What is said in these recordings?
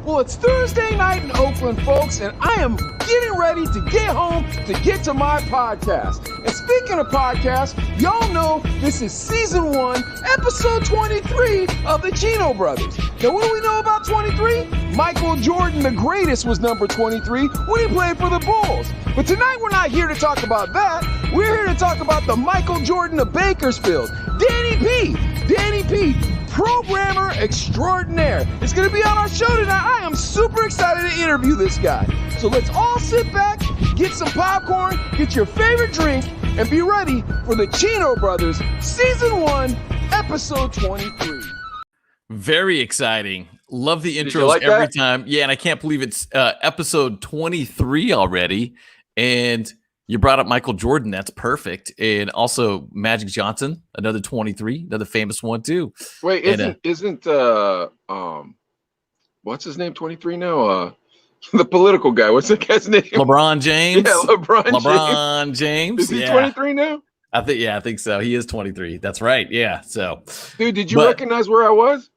Well, it's Thursday night in Oakland, folks, and I am getting ready to get home to get to my podcast. And speaking of podcasts, y'all know this is season 1, episode 23 of the Chino brothers. Now, what do we know about 23? Michael Jordan, the greatest, was number 23 when he played for the Bulls. But tonight, we're not here to talk about that. We're here to talk about the Michael Jordan of Bakersfield, Danny P. Danny P., programmer extraordinaire. It's going to be on our show tonight. I am super excited to interview this guy. So let's all sit back, get some popcorn, get your favorite drink, and be ready for the Chino Brothers, Season 1, Episode 23. Very exciting. Love the intros every time. Yeah, and I can't believe it's episode 23 already. And you brought up Michael Jordan. That's perfect. And also Magic Johnson, another 23, another famous one too. Wait, isn't what's his name 23 now? The political guy. What's the guy's name? LeBron James. Yeah, LeBron James. Is he 23 now? I think so. He is 23. That's right. Yeah. So, dude, did you recognize where I was?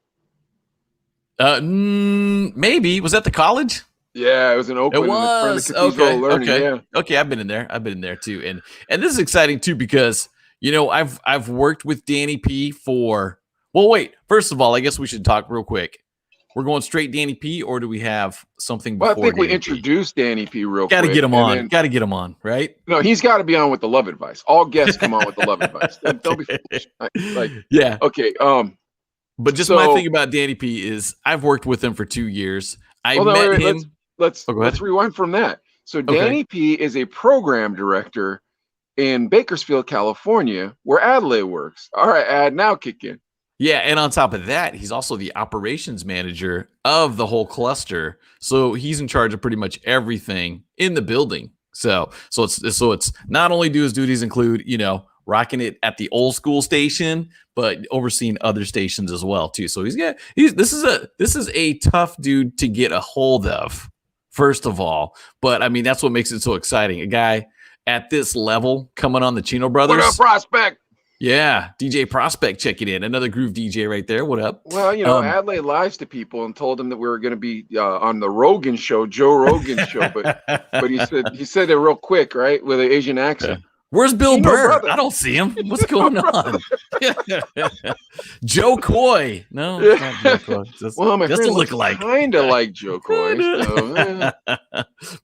Maybe. Was that the college? Yeah, it was in Oakland. It was okay. I've been in there too, and this is exciting too because I've worked with Danny P for. Well, wait. First of all, I guess we should talk real quick. We're going straight Danny P, or do we have something before? Well, I think Danny we introduced Danny P real quick. Got to get him on. Got to get him on, right? No, he's got to be on with the love advice. All guests come on with the love advice. Don't be foolish. Yeah. Okay. But just my thing about Danny P is I've worked with him for 2 years. Met him. Let's rewind from that. So Danny P is a program director in Bakersfield, California, where Adelaide works. All right, Ad, now kick in. Yeah, and on top of that, he's also the operations manager of the whole cluster. So he's in charge of pretty much everything in the building. So it's not only do his duties include, rocking it at the old school station, but overseeing other stations as well too. So this is a tough dude to get a hold of. First of all, but I mean, that's what makes it so exciting. A guy at this level coming on the Chino Brothers. What up, Prospect? Yeah, DJ Prospect checking in. Another groove DJ right there. What up? Well, Adelaide lies to people and told them that we were going to be on the Rogan show, Joe Rogan show, but he said it real quick, right, with an Asian accent. Yeah. Where's Bill Burr? I don't see him. What's going on? Joe Coy. No, it's not Joe Coy. Just look like kind of like Joe Coy. So,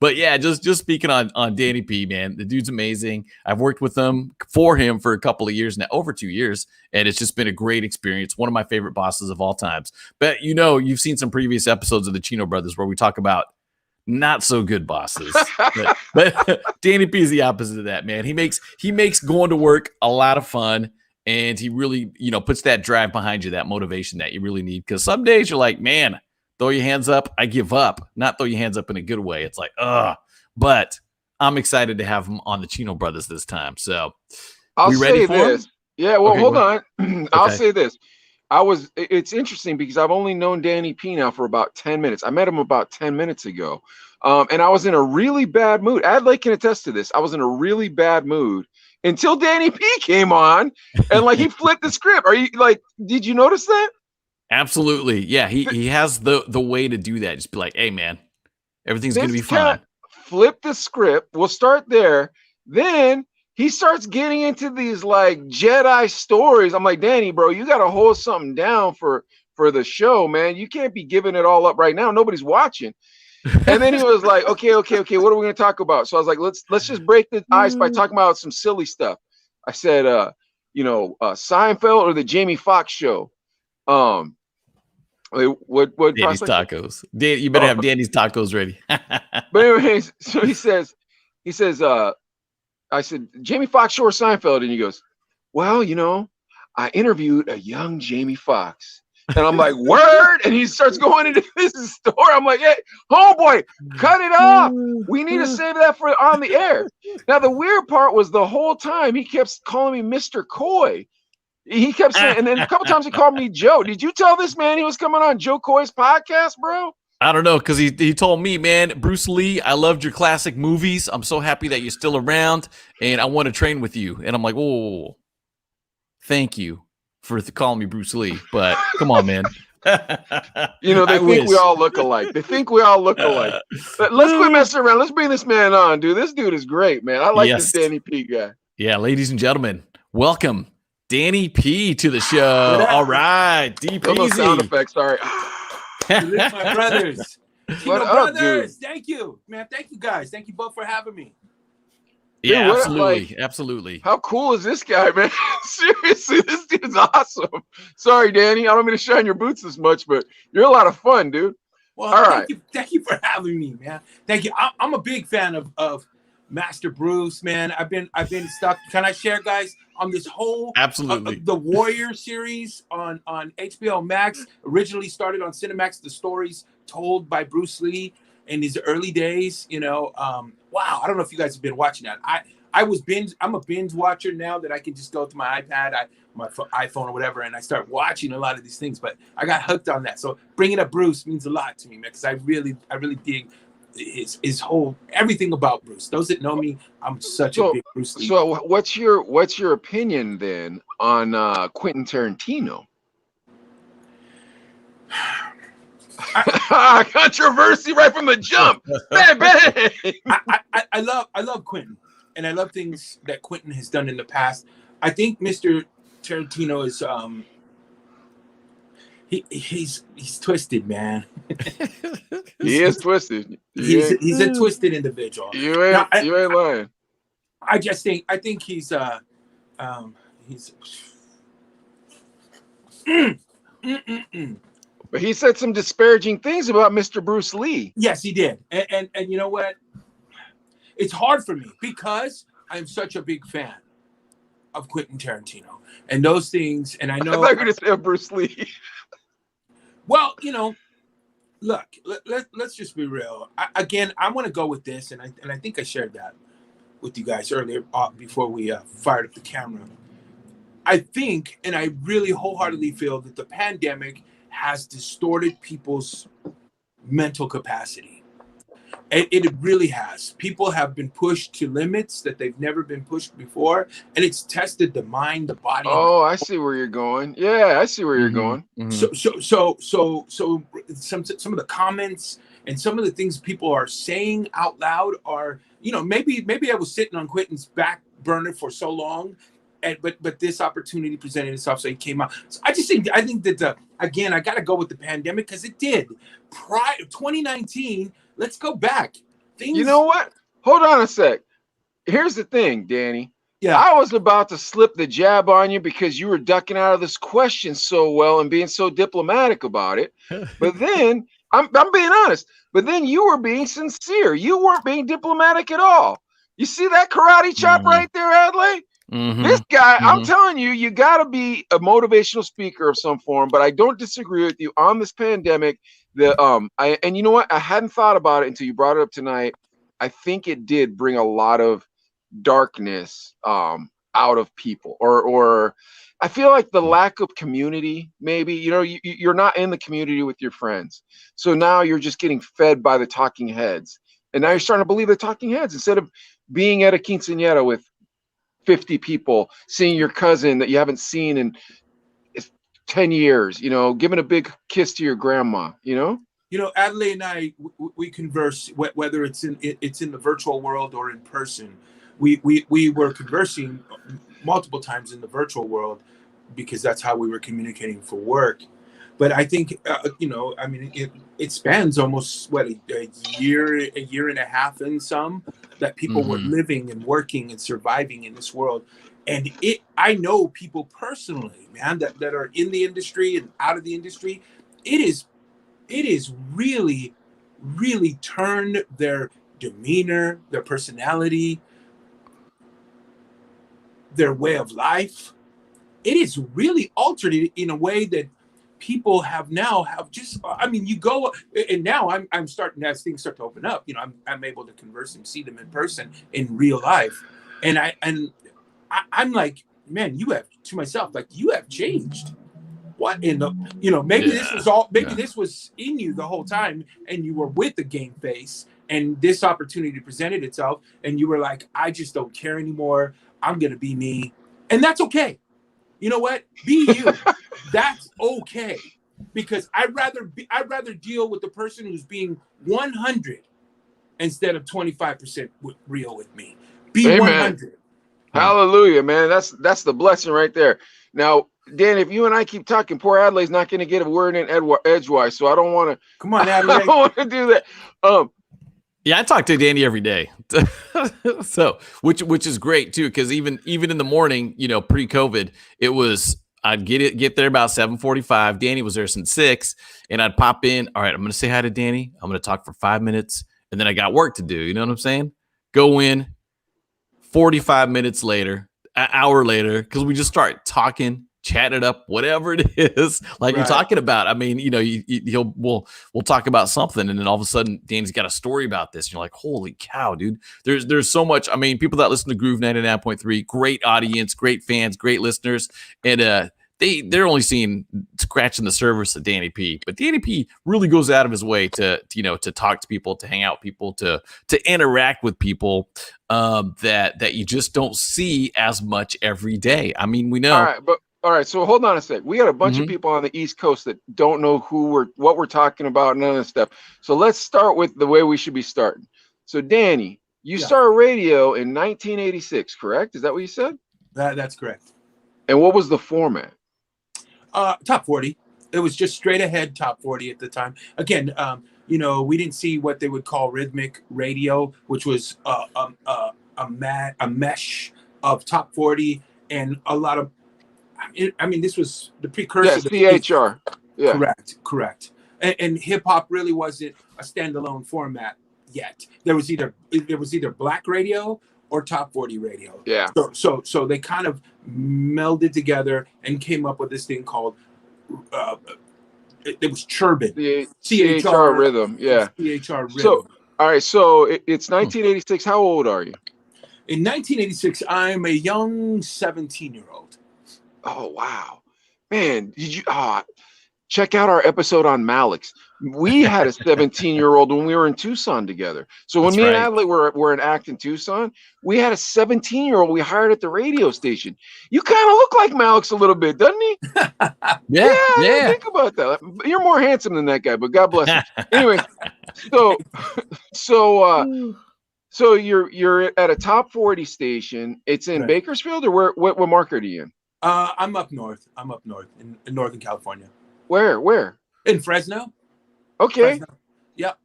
But yeah, just speaking on Danny P, man, the dude's amazing. I've worked with him for a couple of years now, over 2 years, and it's just been a great experience. One of my favorite bosses of all times. But you've seen some previous episodes of the Chino Brothers where we talk about not so good bosses, but Danny P is the opposite of that, man. He makes going to work a lot of fun, and he really, puts that drive behind you, that motivation that you really need. Because some days you're like, man, throw your hands up, I give up. Not throw your hands up in a good way. It's like, but I'm excited to have him on the Chino Brothers this time. So, I'll say this. Yeah, well, hold on. I'll say this. It's interesting because I've only known Danny P now for about 10 minutes. I met him about 10 minutes ago. And I was in a really bad mood. Adelaide can attest to this. I was in a really bad mood until Danny P came on and he flipped the script. Did you notice that? Absolutely. Yeah. He has the way to do that. Just be like, hey man, everything's going to be fine. Flip the script. We'll start there. Then he starts getting into these Jedi stories. I'm like, Danny, bro, you got to hold something down for the show, man. You can't be giving it all up right now. Nobody's watching. And then he was like, okay. What are we going to talk about? So I was like, let's just break the ice by talking about some silly stuff. I said, Seinfeld or the Jamie Foxx show. What Danny's tacos. Dan, you better have Danny's tacos ready. But anyways, so he says, I said, Jamie Foxx show or Seinfeld? And he goes, well, I interviewed a young Jamie Foxx. And I'm like, word? And he starts going into this story. I'm like, hey, homeboy, cut it off. We need to save that for on the air. Now, the weird part was the whole time he kept calling me Mr. Coy. He kept saying, and then a couple times he called me Joe. Did you tell this man he was coming on Joe Coy's podcast, bro? I don't know, because he told me, man, Bruce Lee, I loved your classic movies. I'm so happy that you're still around, and I want to train with you. And I'm like, whoa, thank you for calling me Bruce Lee, but come on, man. You know, they I think we wish. all look alike. They think we all look alike. But let's quit messing around. Let's bring this man on, dude. This dude is great, man. I like this Yes. Danny P guy. Yeah, ladies and gentlemen, welcome Danny P to the show. All right, deep Those sound easy. effects. Sorry. My brothers. What Chino up, brothers. dude? Thank you, man. Thank you guys. Thank you both for having me. Yeah, Dude, what, absolutely, like, absolutely. How cool is this guy, man? Seriously, this dude's awesome. Sorry, Danny. I don't mean to shine your boots as much, but you're a lot of fun, dude. Well, All thank right. you. Thank you for having me, man. Thank you. I'm a big fan of Master Bruce, man. I've been stuck. Can I share, guys, on this whole Absolutely. the Warrior series on HBO Max? Originally started on Cinemax. The stories told by Bruce Lee in his early days. You know, wow. I don't know if you guys have been watching that. I'm a binge watcher now that I can just go to my iPad, my iPhone or whatever, and I start watching a lot of these things. But I got hooked on that. So bringing up Bruce means a lot to me, man, because I really dig his whole everything about Bruce. Those that know me, I'm such a big Bruce Lee. So what's your opinion then on Quentin Tarantino? Controversy right from the jump. Bang, bang. I love Quentin, and I love things that Quentin has done in the past. I think Mr. Tarantino is he's twisted, man. He is twisted. He's a twisted individual. You ain't lying. I think he's But he said some disparaging things about Mr. Bruce Lee. Yes, he did. And you know what? It's hard for me because I'm such a big fan of Quentin Tarantino and those things. And I know I thought you were going to say Bruce Lee. Well, you know, look, let's just be real. I want to go with this, and I think I shared that with you guys earlier before we fired up the camera. I think, and I really wholeheartedly feel that the pandemic has distorted people's mental capacity. It really has. People have been pushed to limits that they've never been pushed before, and it's tested the mind, the body. Oh, I see where you're going. Yeah, I see where you're going. Mm-hmm. So some of the comments and some of the things people are saying out loud are, you know, maybe I was sitting on Quentin's back burner for so long, but this opportunity presented itself, so he came out. So I think that again, I got to go with the pandemic because it did. Prior 2019. Let's go back. You know what? Hold on a sec. Here's the thing, Danny. Yeah. I was about to slip the jab on you because you were ducking out of this question so well and being so diplomatic about it. But then, I'm being honest, but then you were being sincere. You weren't being diplomatic at all. You see that karate chop right there, Adlai? This guy, I'm telling you, you got to be a motivational speaker of some form, but I don't disagree with you on this pandemic. And you know what? I hadn't thought about it until you brought it up tonight. I think it did bring a lot of darkness out of people, or I feel like the lack of community, maybe, you know, you're not in the community with your friends. So now you're just getting fed by the talking heads. And now you're starting to believe the talking heads instead of being at a quinceañera with 50 people, seeing your cousin that you haven't seen in 10 years, you know, giving a big kiss to your grandma, you know? You know, Adelaide and I, we converse, whether it's in the virtual world or in person. We were conversing multiple times in the virtual world because that's how we were communicating for work. But I think, you know, I mean, it spans almost, a year and a half in some, that people were living and working and surviving in this world. And I know people personally, man, that are in the industry and out of the industry. It is really, really turned their demeanor, their personality, their way of life. It is really altered it in a way that people have just, I mean, you go, and now I'm starting, as things start to open up, you know, I'm able to converse and see them in person in real life. And I'm like, man, you have changed. What in the, you know, maybe this was all, maybe this was in you the whole time and you were with the game face and this opportunity presented itself and you were like, I just don't care anymore. I'm going to be me. And that's okay. You know what? Be you. That's okay. because I'd rather deal with the person who's being 100 instead of 25% real with me. Be Amen. 100. Hallelujah, man. That's the blessing right there. Now, Dan, if you and I keep talking, poor Adelaide's not going to get a word in edgewise, so I don't want to. Come on, Adelaide. I don't want to do that. Yeah, I talk to Danny every day, so which is great too, because even in the morning, pre-COVID, it was I'd get there about 7:45. Danny was there since 6, and I'd pop in. All right, I'm going to say hi to Danny. I'm going to talk for 5 minutes, and then I got work to do. You know what I'm saying? Go in. 45 minutes later, an hour later, because we just start talking, chat it up, whatever it is, like Right. you're talking about. I mean, we'll talk about something, and then all of a sudden, Danny's got a story about this. And you're like, holy cow, dude! There's so much. I mean, people that listen to Groove 99.3, great audience, great fans, great listeners, and they're only scratching the surface of Danny P. But Danny P really goes out of his way to talk to people, to hang out with people, to interact with people that you just don't see as much every day. I mean, we know. All right. So hold on a sec. We got a bunch of people on the East Coast that don't know what we're talking about, none of this stuff. So let's start with the way we should be starting. So Danny, you started radio in 1986, correct? Is that what you said? That's correct. And what was the format? Top 40. It was just straight ahead top 40 at the time. Again, we didn't see what they would call rhythmic radio, which was a mesh of top 40 and a lot of. I mean, this was the precursor. Yeah, CHR. Yeah. Correct. And hip hop really wasn't a standalone format yet. There was either black radio or top 40 radio. Yeah. So they kind of melded together and came up with this thing called it was Churban. The CHR rhythm. Yeah. CHR rhythm. So all right, so it's 1986. How old are you? In 1986, I'm a young 17-year-old. Oh wow. Man, did you check out our episode on Malix? We had a 17-year-old when we were in Tucson together. So when and Adley were in Act in Tucson, we had a 17-year-old we hired at the radio station. You kind of look like Malix a little bit, doesn't he? Yeah. Think about that. You're more handsome than that guy, but God bless him. Anyway, so you're at a top 40 station. It's in Bakersfield, or what market are you in? I'm up north. In Northern California. Where? In Fresno. Okay. Fresno. Yep.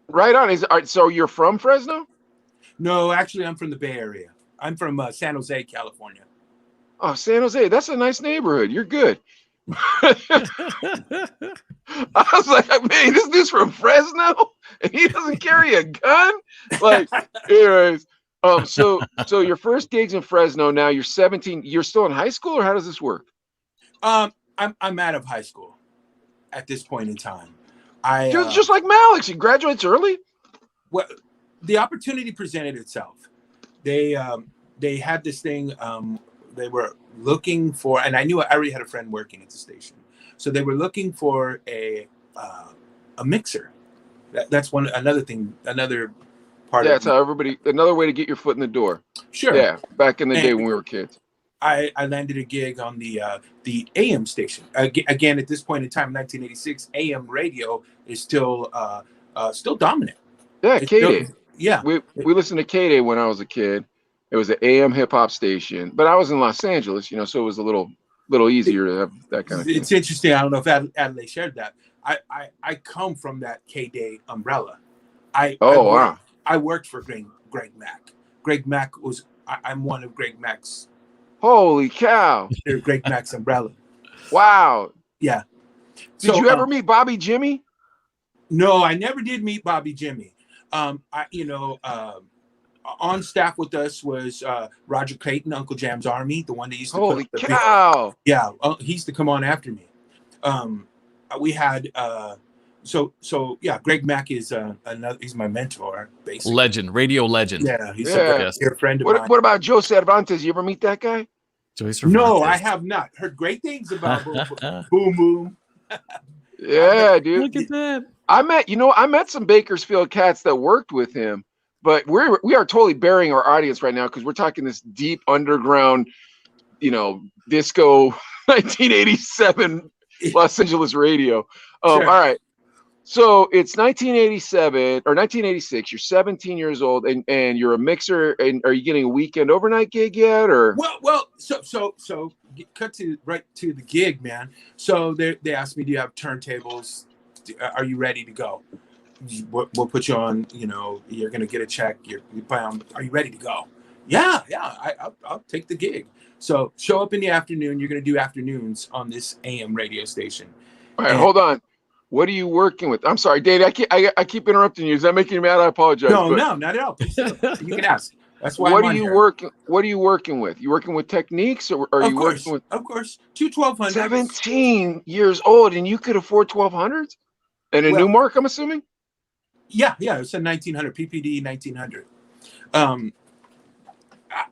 Right on. So you're from Fresno? No, actually, I'm from the Bay Area. I'm from San Jose, California. Oh, San Jose. That's a nice neighborhood. You're good. I was like, man, this dude's from Fresno and he doesn't carry a gun? Like, anyways. So your first gig's in Fresno. Now you're 17. You're still in high school, or how does this work? I'm out of high school at this point in time. Just like Malix, you graduates early. Well, the opportunity presented itself. They had this thing. They were looking for, and I already had a friend working at the station, so they were looking for a mixer. That's another thing. Another part. Yeah, that's how another way to get your foot in the door. Sure. Yeah, back in the day when we were kids. I landed a gig on the AM station. Again, at this point in time, 1986, AM radio is still dominant. Yeah, K-Day. Yeah. We listened to K-Day when I was a kid. It was an AM hip hop station, but I was in Los Angeles, so it was a little easier to have that kind of thing. It's interesting. I don't know if Adelaide shared that. I come from that K-Day umbrella. I worked for Greg Mack. Greg Mack I'm one of Greg Mack's. Holy cow! Greg Mack's umbrella. Wow. Yeah. Did you ever meet Bobby Jimmy? No, I never did meet Bobby Jimmy. On staff with us was Roger Clayton, Uncle Jam's Army, the one that used to. Holy cow! Yeah, he used to come on after me. We had Greg Mack is he's my mentor, basically. Radio legend. Yeah, he's a dear friend of mine. What about Joe Cervantes? You ever meet that guy? Joey Cervantes. No, I have not. Heard great things about Boom Boom. Yeah, dude. Look at that. I met some Bakersfield cats that worked with him, but we are totally burying our audience right now because we're talking this deep underground, disco 1987 Los Angeles radio. Sure. All right. So it's 1987 or 1986. You're 17 years old, and you're a mixer. And are you getting a weekend overnight gig yet, or? Well. So cut right to the gig, man. So they asked me, "Do you have turntables? Are you ready to go? We'll put you on. You know, you're gonna get a check. You're bound. Are you ready to go? Yeah. I'll take the gig. So show up in the afternoon. You're gonna do afternoons on this AM radio station. All right, hold on. What are you working with? I'm sorry, Dave. I keep interrupting you. Is that making you mad? I apologize. No, not at all. You can ask. That's why. What are you working with? You working with techniques, or are you working with? Of course, 1200s. 17 years old, and you could afford 1200s, and a Newmark, I'm assuming. Yeah. It's a 1900 PPD 1900.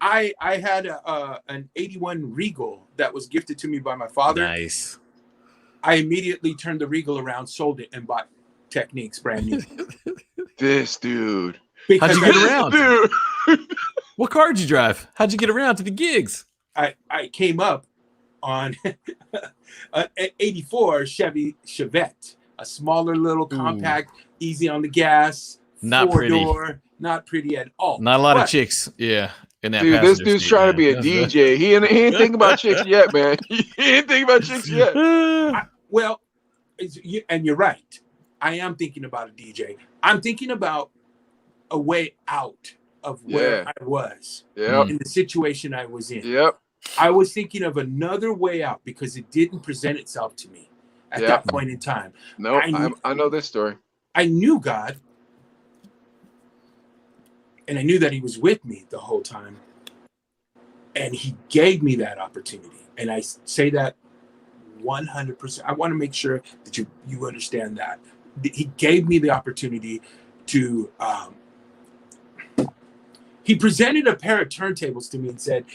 I had an 81 Regal that was gifted to me by my father. Nice. I immediately turned the Regal around, sold it, and bought Techniques brand new. This dude. How'd you get around? Dude. What car did you drive? How'd you get around to the gigs? I came up on an 84 Chevy Chevette, a smaller little compact, easy on the gas, not four-door, not pretty at all. Not a lot of chicks, yeah. In that dude, this dude's trying to be a DJ. He ain't thinking about chicks yet, man. He ain't thinking about chicks yet. And you're right. I am thinking about a DJ. I'm thinking about a way out of where I was in the situation I was in. Yep. I was thinking of another way out because it didn't present itself to me at that point in time. No, I know this story. I knew God, and I knew that he was with me the whole time. And he gave me that opportunity. And I say that 100%. I want to make sure that you understand that. He gave me the opportunity to, he presented a pair of turntables to me and said,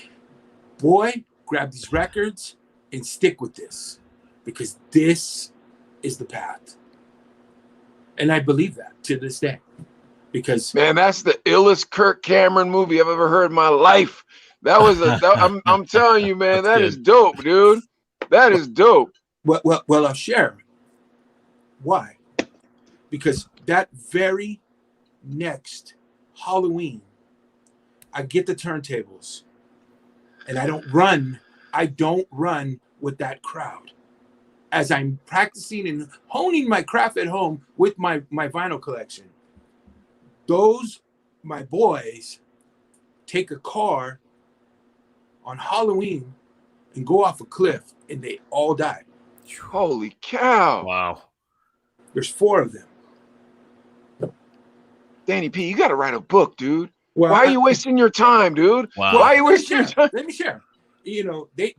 boy, grab these records and stick with this because this is the path. And I believe that to this day because man, that's the illest Kirk Cameron movie I've ever heard in my life. That was I'm telling you, man, that is dope, dude. That is dope. Well, I'll share. Why? Because that very next Halloween, I get the turntables, and I don't run with that crowd. As I'm practicing and honing my craft at home with my vinyl collection, my boys take a car on Halloween and go off a cliff, and they all die. Holy cow. Wow. There's 4 of them. Danny P, you got to write a book, dude. Well, why are you wasting your time, dude? Wow. Why are you wasting your time? Let me share. You know, they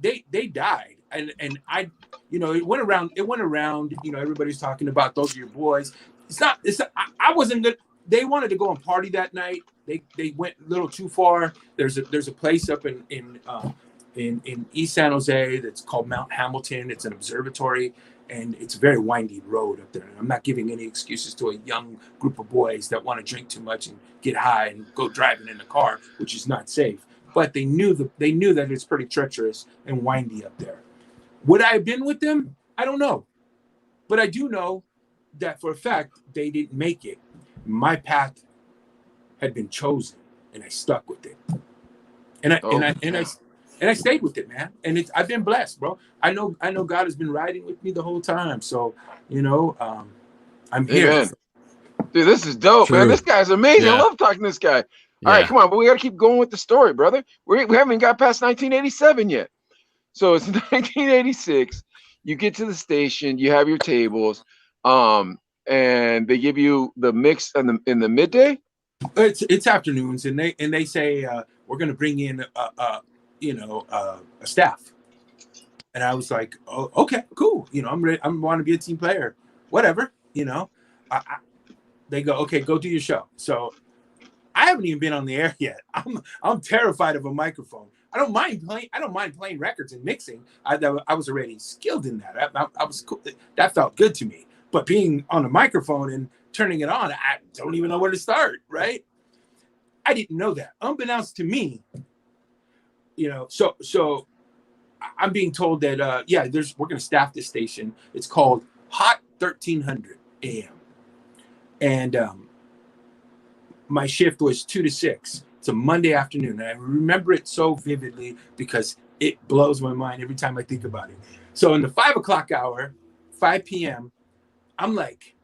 died. And I, you know, it went around, you know, everybody's talking about those are your boys. I wasn't good. They wanted to go and party that night. They went a little too far. There's a place up in East San Jose that's called Mount Hamilton. It's an observatory, and it's a very windy road up there. And I'm not giving any excuses to a young group of boys that want to drink too much and get high and go driving in the car, which is not safe. But they knew that it's pretty treacherous and windy up there. Would I have been with them? I don't know. But I do know that for a fact they didn't make it. My path had been chosen, and I stuck with it. And I stayed with it, man. And I've been blessed, bro. I know God has been riding with me the whole time. So, you know, I'm here. Amen. Dude, this is dope, man. This guy's amazing. I love talking to this guy. All right, come on, but we got to keep going with the story, brother. We haven't got past 1987 yet. So it's 1986. You get to the station, you have your tables, and they give you the mix in the midday. It's afternoons, and they say we're going to bring in a staff. And I was like, oh, okay, cool. You know, I'm ready. I want to be a team player. Whatever. You know, they go, okay, go do your show. So I haven't even been on the air yet. I'm terrified of a microphone. I don't mind playing records and mixing. I was already skilled in that. I was cool. That felt good to me. But being on a microphone and turning it on, I don't even know where to start. Right? I didn't know that. Unbeknownst to me, you know. So I'm being told that we're going to staff this station. It's called Hot 1300 AM, and my shift was 2 to 6. It's a Monday afternoon, and I remember it so vividly because it blows my mind every time I think about it. So in the 5 o'clock hour, 5 p.m., I'm like,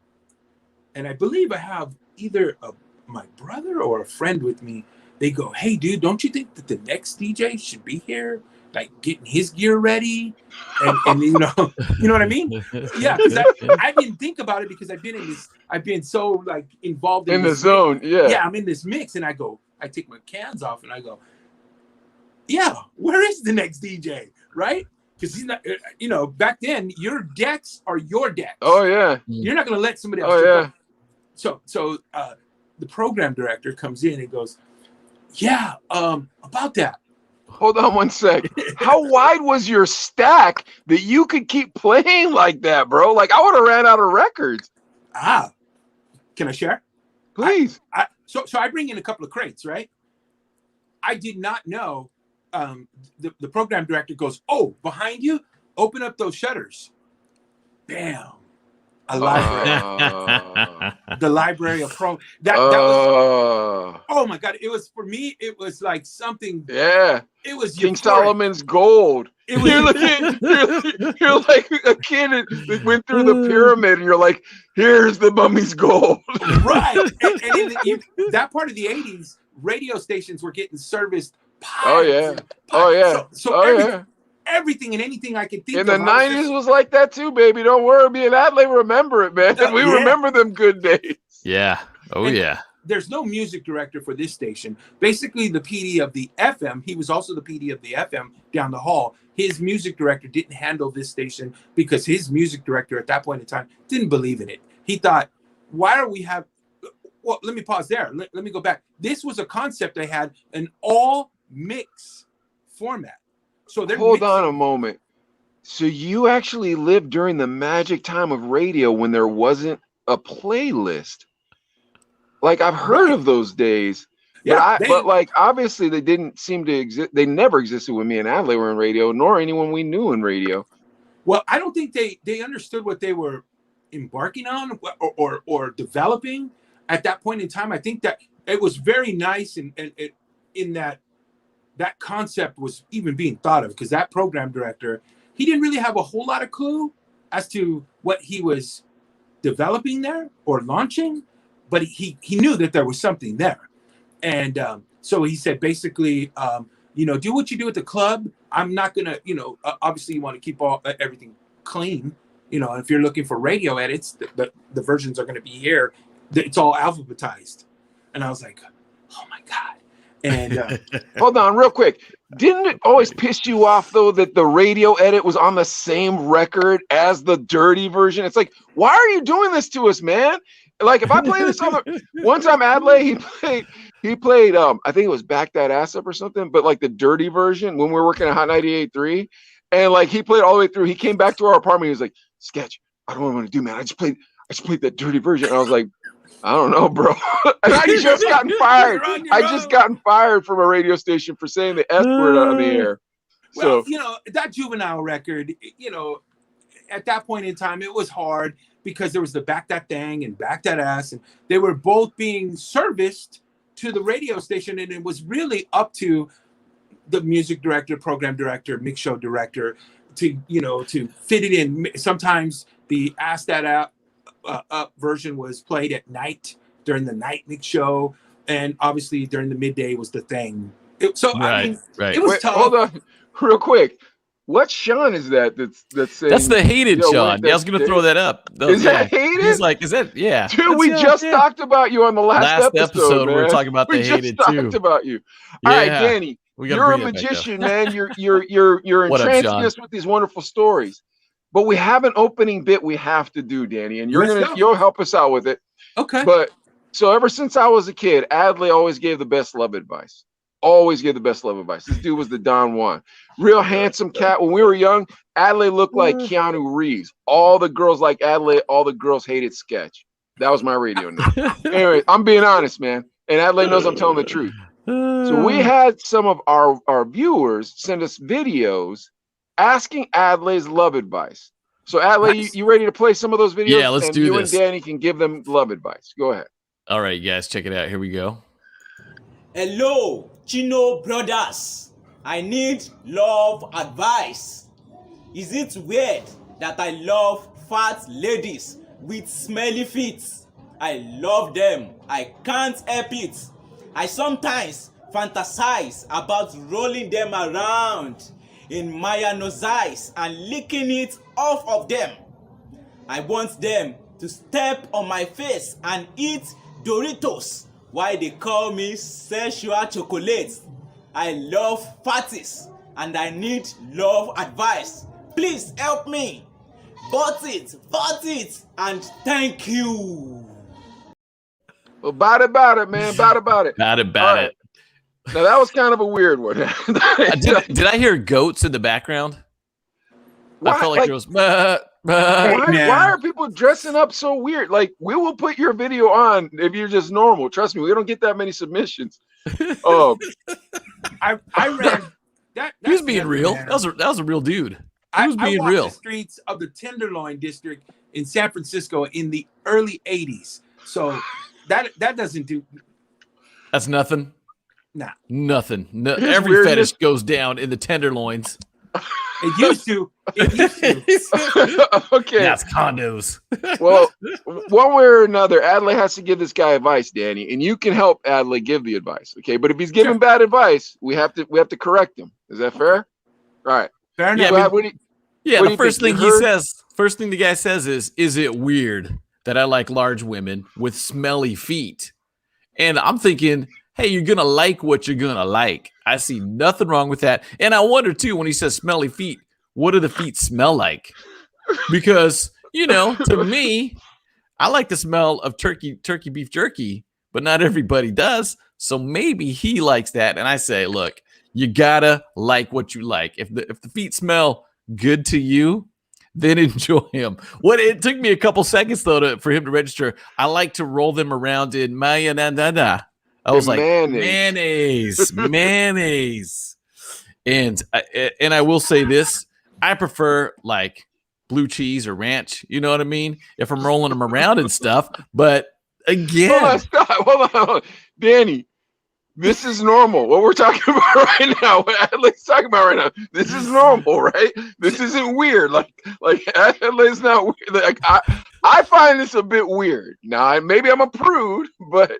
and I believe I have either my brother or a friend with me. They go, "Hey, dude, don't you think that the next DJ should be here, like getting his gear ready?" And you know what I mean? Yeah, because I didn't think about it because I've been so like involved in the this zone. Mix. Yeah, I'm in this mix, and I take my cans off, and I go, "Yeah, where is the next DJ?" Right? Because he's not, back then your decks are your decks. Oh yeah, you're not gonna let somebody else. Oh yeah. So the program director comes in and goes, "Yeah, about that." Hold on one sec. How wide was your stack that you could keep playing like that, bro? Like I would have ran out of records. Can I share? Please. So I bring in a couple of crates, right? I did not know. The program director goes, "Oh, behind you, open up those shutters." Bam. A library. The library of pro. That was. Oh my God! It was for me. It was like something. Yeah. It was King euphoric. Solomon's gold. It was. You're like a kid that went through the pyramid, and you're like, "Here's the mummy's gold." Right. And in that part of the '80s, radio stations were getting serviced. Oh yeah. So everything and anything I could think in of. In the 90s was like that too, baby. Don't worry. Me and Adley remember it, man. We remember them good days. Yeah. Oh, yeah. There's no music director for this station. Basically, the PD of the FM, he was also the PD of the FM down the hall. His music director didn't handle this station because his music director at that point in time didn't believe in it. He thought, why are we have... Well, let me pause there. Let me go back. This was a concept they had, an all mix format. So hold on a moment. So you actually lived during the magic time of radio when there wasn't a playlist. Like I've heard of those days, but like obviously they didn't seem to exist. They never existed when me and Adley were in radio, nor anyone we knew in radio. Well, I don't think they understood what they were embarking on or developing at that point in time. I think that it was very nice and in that concept was even being thought of, because that program director, he didn't really have a whole lot of clue as to what he was developing there or launching, but he knew that there was something there. And so he said, basically, do what you do at the club. I'm not going to, obviously you want to keep everything clean. If you're looking for radio edits, the versions are going to be here. It's all alphabetized. And I was like, oh my God. And hold on real quick. Didn't it always piss you off though that the radio edit was on the same record as the dirty version? It's like, why are you doing this to us, man? Like if I play this on the one time Adley, he played I think it was Back That Ass Up or something, but like the dirty version when we were working at Hot 98.3, and like he played all the way through. He came back to our apartment, he was like, "Sketch, I don't know what I'm gonna do, man. I just played that dirty version." And I was like, I don't know, bro. I just gotten fired. I just gotten fired from a radio station for saying the F word on the air. Well, that Juvenile record, at that point in time, it was hard because there was the Back That Thing and Back That Ass, and they were both being serviced to the radio station, and it was really up to the music director, program director, mix show director to fit it in. Sometimes the Ass That Out up version was played at night during the night mix show, and obviously during the midday was the thing. It was tough. Hold on, real quick. What Sean is that? That's saying that's the hated Sean. I was gonna throw that up. Is that hated? He's like, is that Dude, we just talked about you on the last episode. Man. We were talking about the hated too. We just talked about you. All right, Danny, you're a magician, man. You're entrancing us with these wonderful stories. But we have an opening bit we have to do, Danny, and you'll help us out with it. Okay. But so ever since I was a kid, Adley always gave the best love advice. Always gave the best love advice. This dude was the Don Juan. Real handsome cat. When we were young, Adley looked like Keanu Reeves. All the girls like Adley, all the girls hated Sketch. That was my radio name. Anyway, I'm being honest, man. And Adley knows I'm telling the truth. So we had some of our viewers send us videos asking Adley's love advice. So Adley, Nice. you ready to play some of those videos? Yeah, let's and do you this. and Danny can give them love advice. Go ahead. All right, guys, check it out. Here we go. Hello, Chino brothers. I need love advice. Is it weird that I love fat ladies with smelly feet? I love them. I can't help it. I sometimes fantasize about rolling them around in mayonnaise and licking it off of them. I want them to step on my face and eat Doritos while they call me sensual chocolate. I love fatties and I need love advice. Please help me. Bought it, and thank you. Well, about it, man. About it. About All right. it. Now that was kind of a weird one. Did I hear goats in the background? Why, I felt like like, there was. why are people dressing up so weird? Like, we will put your video on if you're just normal. Trust me, we don't get that many submissions. I ran that. He was being real. Man. That was a real dude. He was being walked real. the streets of the Tenderloin district in San Francisco in the early '80s. So that doesn't do. That's nothing. Nah. Nothing. No, Here's every weirdness. fetish goes down in the tenderloins. It used to. Okay. That's condos. Well, one way or another, Adley has to give this guy advice, Danny, and you can help Adley give the advice. Okay, but if he's giving bad advice, we have to correct him. Is that fair? All right. Fair Yeah, enough. I mean, Yeah, What do the you first think? thing You he heard? says, first thing the guy says is it weird that I like large women with smelly feet? And I'm thinking, hey, you're gonna like what you're gonna like. I see nothing wrong with that. And I wonder too, when he says smelly feet, what do the feet smell like? Because, to me, I like the smell of turkey beef jerky, but not everybody does. So maybe he likes that. And I say, look, you gotta like what you like. If the feet smell good to you, then enjoy them. It took me a couple seconds though for him to register. I like to roll them around in mayonnaise. I was like, mayonnaise. And I will say this, I prefer like blue cheese or ranch. You know what I mean? If I'm rolling them around and stuff. But again, Hold on. Danny, this is normal. What we're talking about right now, what Adley's talking about right now, this is normal, right? This isn't weird. Like Adley's not weird. Like, I find this a bit weird. Now, maybe I'm a prude, but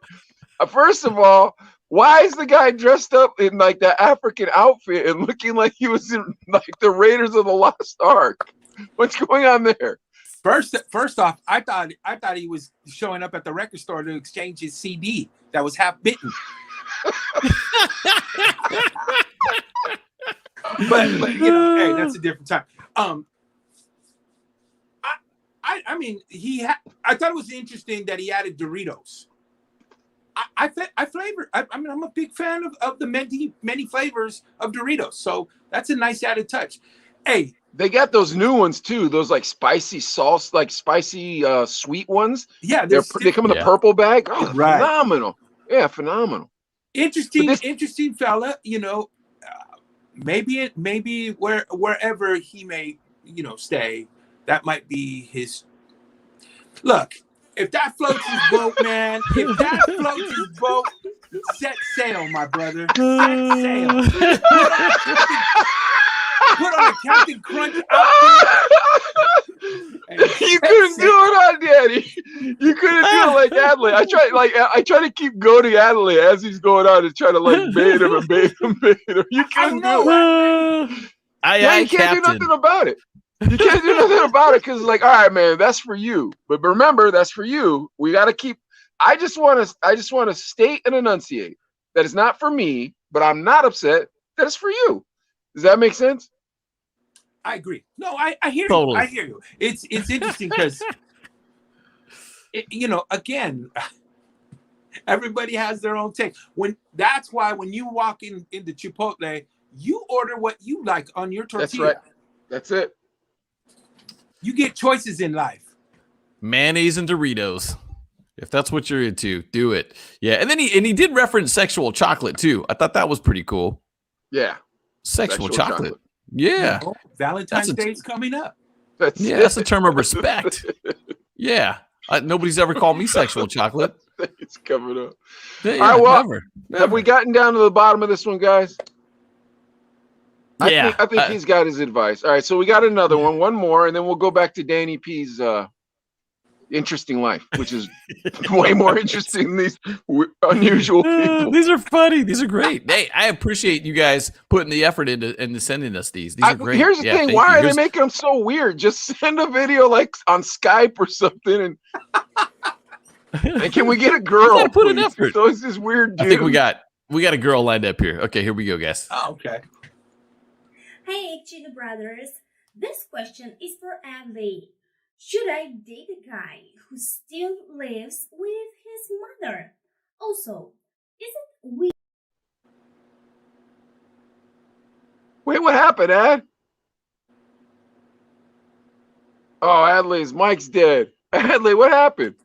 first of all, why is the guy dressed up in like that African outfit and looking like he was in like the Raiders of the Lost Ark? What's going on there? First off, I thought he was showing up at the record store to exchange his CD that was half bitten. but hey, that's a different time. I mean, I thought it was interesting that he added Doritos. I mean, I'm a big fan of the many flavors of Doritos, so that's a nice added touch. Hey, they got those new ones too. Those like spicy sauce, like spicy sweet ones. Yeah, they come in the purple bag. Oh, right. Phenomenal! Yeah, phenomenal. Interesting fella. Maybe wherever he may stay, that might be his. Look, if that floats his boat, man, set sail, my brother. Set sail. Put on a Captain Crunch outfit. You couldn't do it on Daddy. You couldn't do it like Adley. I try to keep going to Adley as he's going on and try to like bait him. You couldn't do it. You can't do nothing about it. You can't do nothing about it because, like, all right, man, that's for you. But remember, that's for you. We got to keep. I just want to state and enunciate that it's not for me, but I'm not upset that it's for you. Does that make sense? I agree. No, I hear Totally. you. I hear you. It's interesting because, again, everybody has their own take. That's why when you walk into Chipotle, you order what you like on your tortilla. That's right. That's it. You get choices in life. Mayonnaise and Doritos. If that's what you're into, do it. Yeah, and then he did reference sexual chocolate too. I thought that was pretty cool. Yeah. Sexual chocolate. Yeah. Valentine's Day is coming up. That's a term of respect. Yeah. Nobody's ever called me sexual, Chocolate. It's coming up. Yeah, All right, well, never. have we gotten down to the bottom of this one, guys? Yeah. I think he's got his advice. All right, so we got another one more, and then we'll go back to Danny P's interesting life, which is way more interesting than these unusual people. These are funny. These are great. Hey, I appreciate you guys putting the effort into sending us these. These are great. Here's the thing. Why are they making them so weird? Just send a video like on Skype or something, and can we get a girl? You gotta put an effort. So it's this weird dude. I think we got a girl lined up here. Okay, here we go, guys. Oh, okay. Hey, Chino brothers. This question is for Andy. Should I date a guy who still lives with his mother? Also, is it weird? Wait, what happened, Ad? Oh, Adley's mic's dead. Adley, what happened?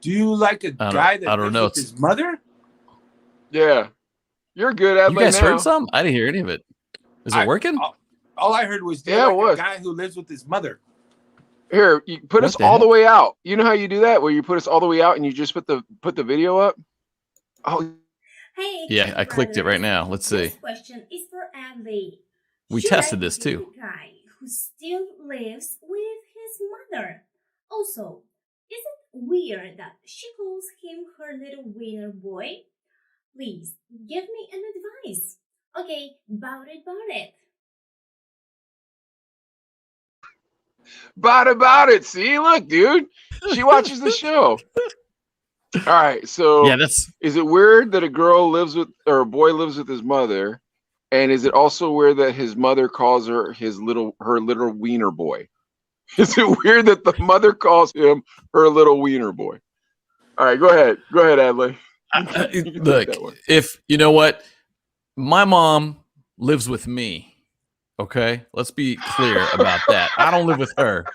Do you like a guy that lives with his mother? Yeah. You're good, Adley. You guys heard some? I didn't hear any of it. Is it working? All I heard was, a guy who lives with his mother. Here, you put us all the way out. You know how you do that? Where you put us all the way out and you just put the video up? Oh. Hey, yeah, I clicked it right now. Let's see. This question is for Andy. We tested this too. A guy who still lives with his mother. Also, is it weird that she calls him her little wiener boy? Please give me an advice. Okay, bout it. About it. See, look, dude. She watches the show. All right, so is it weird that a girl lives with or a boy lives with his mother? And is it also weird that his mother calls her her little wiener boy? Is it weird that the mother calls him her little wiener boy? All right, go ahead. Go ahead, Adley. Look, if you know what, my mom lives with me. Okay, let's be clear about that. I don't live with her;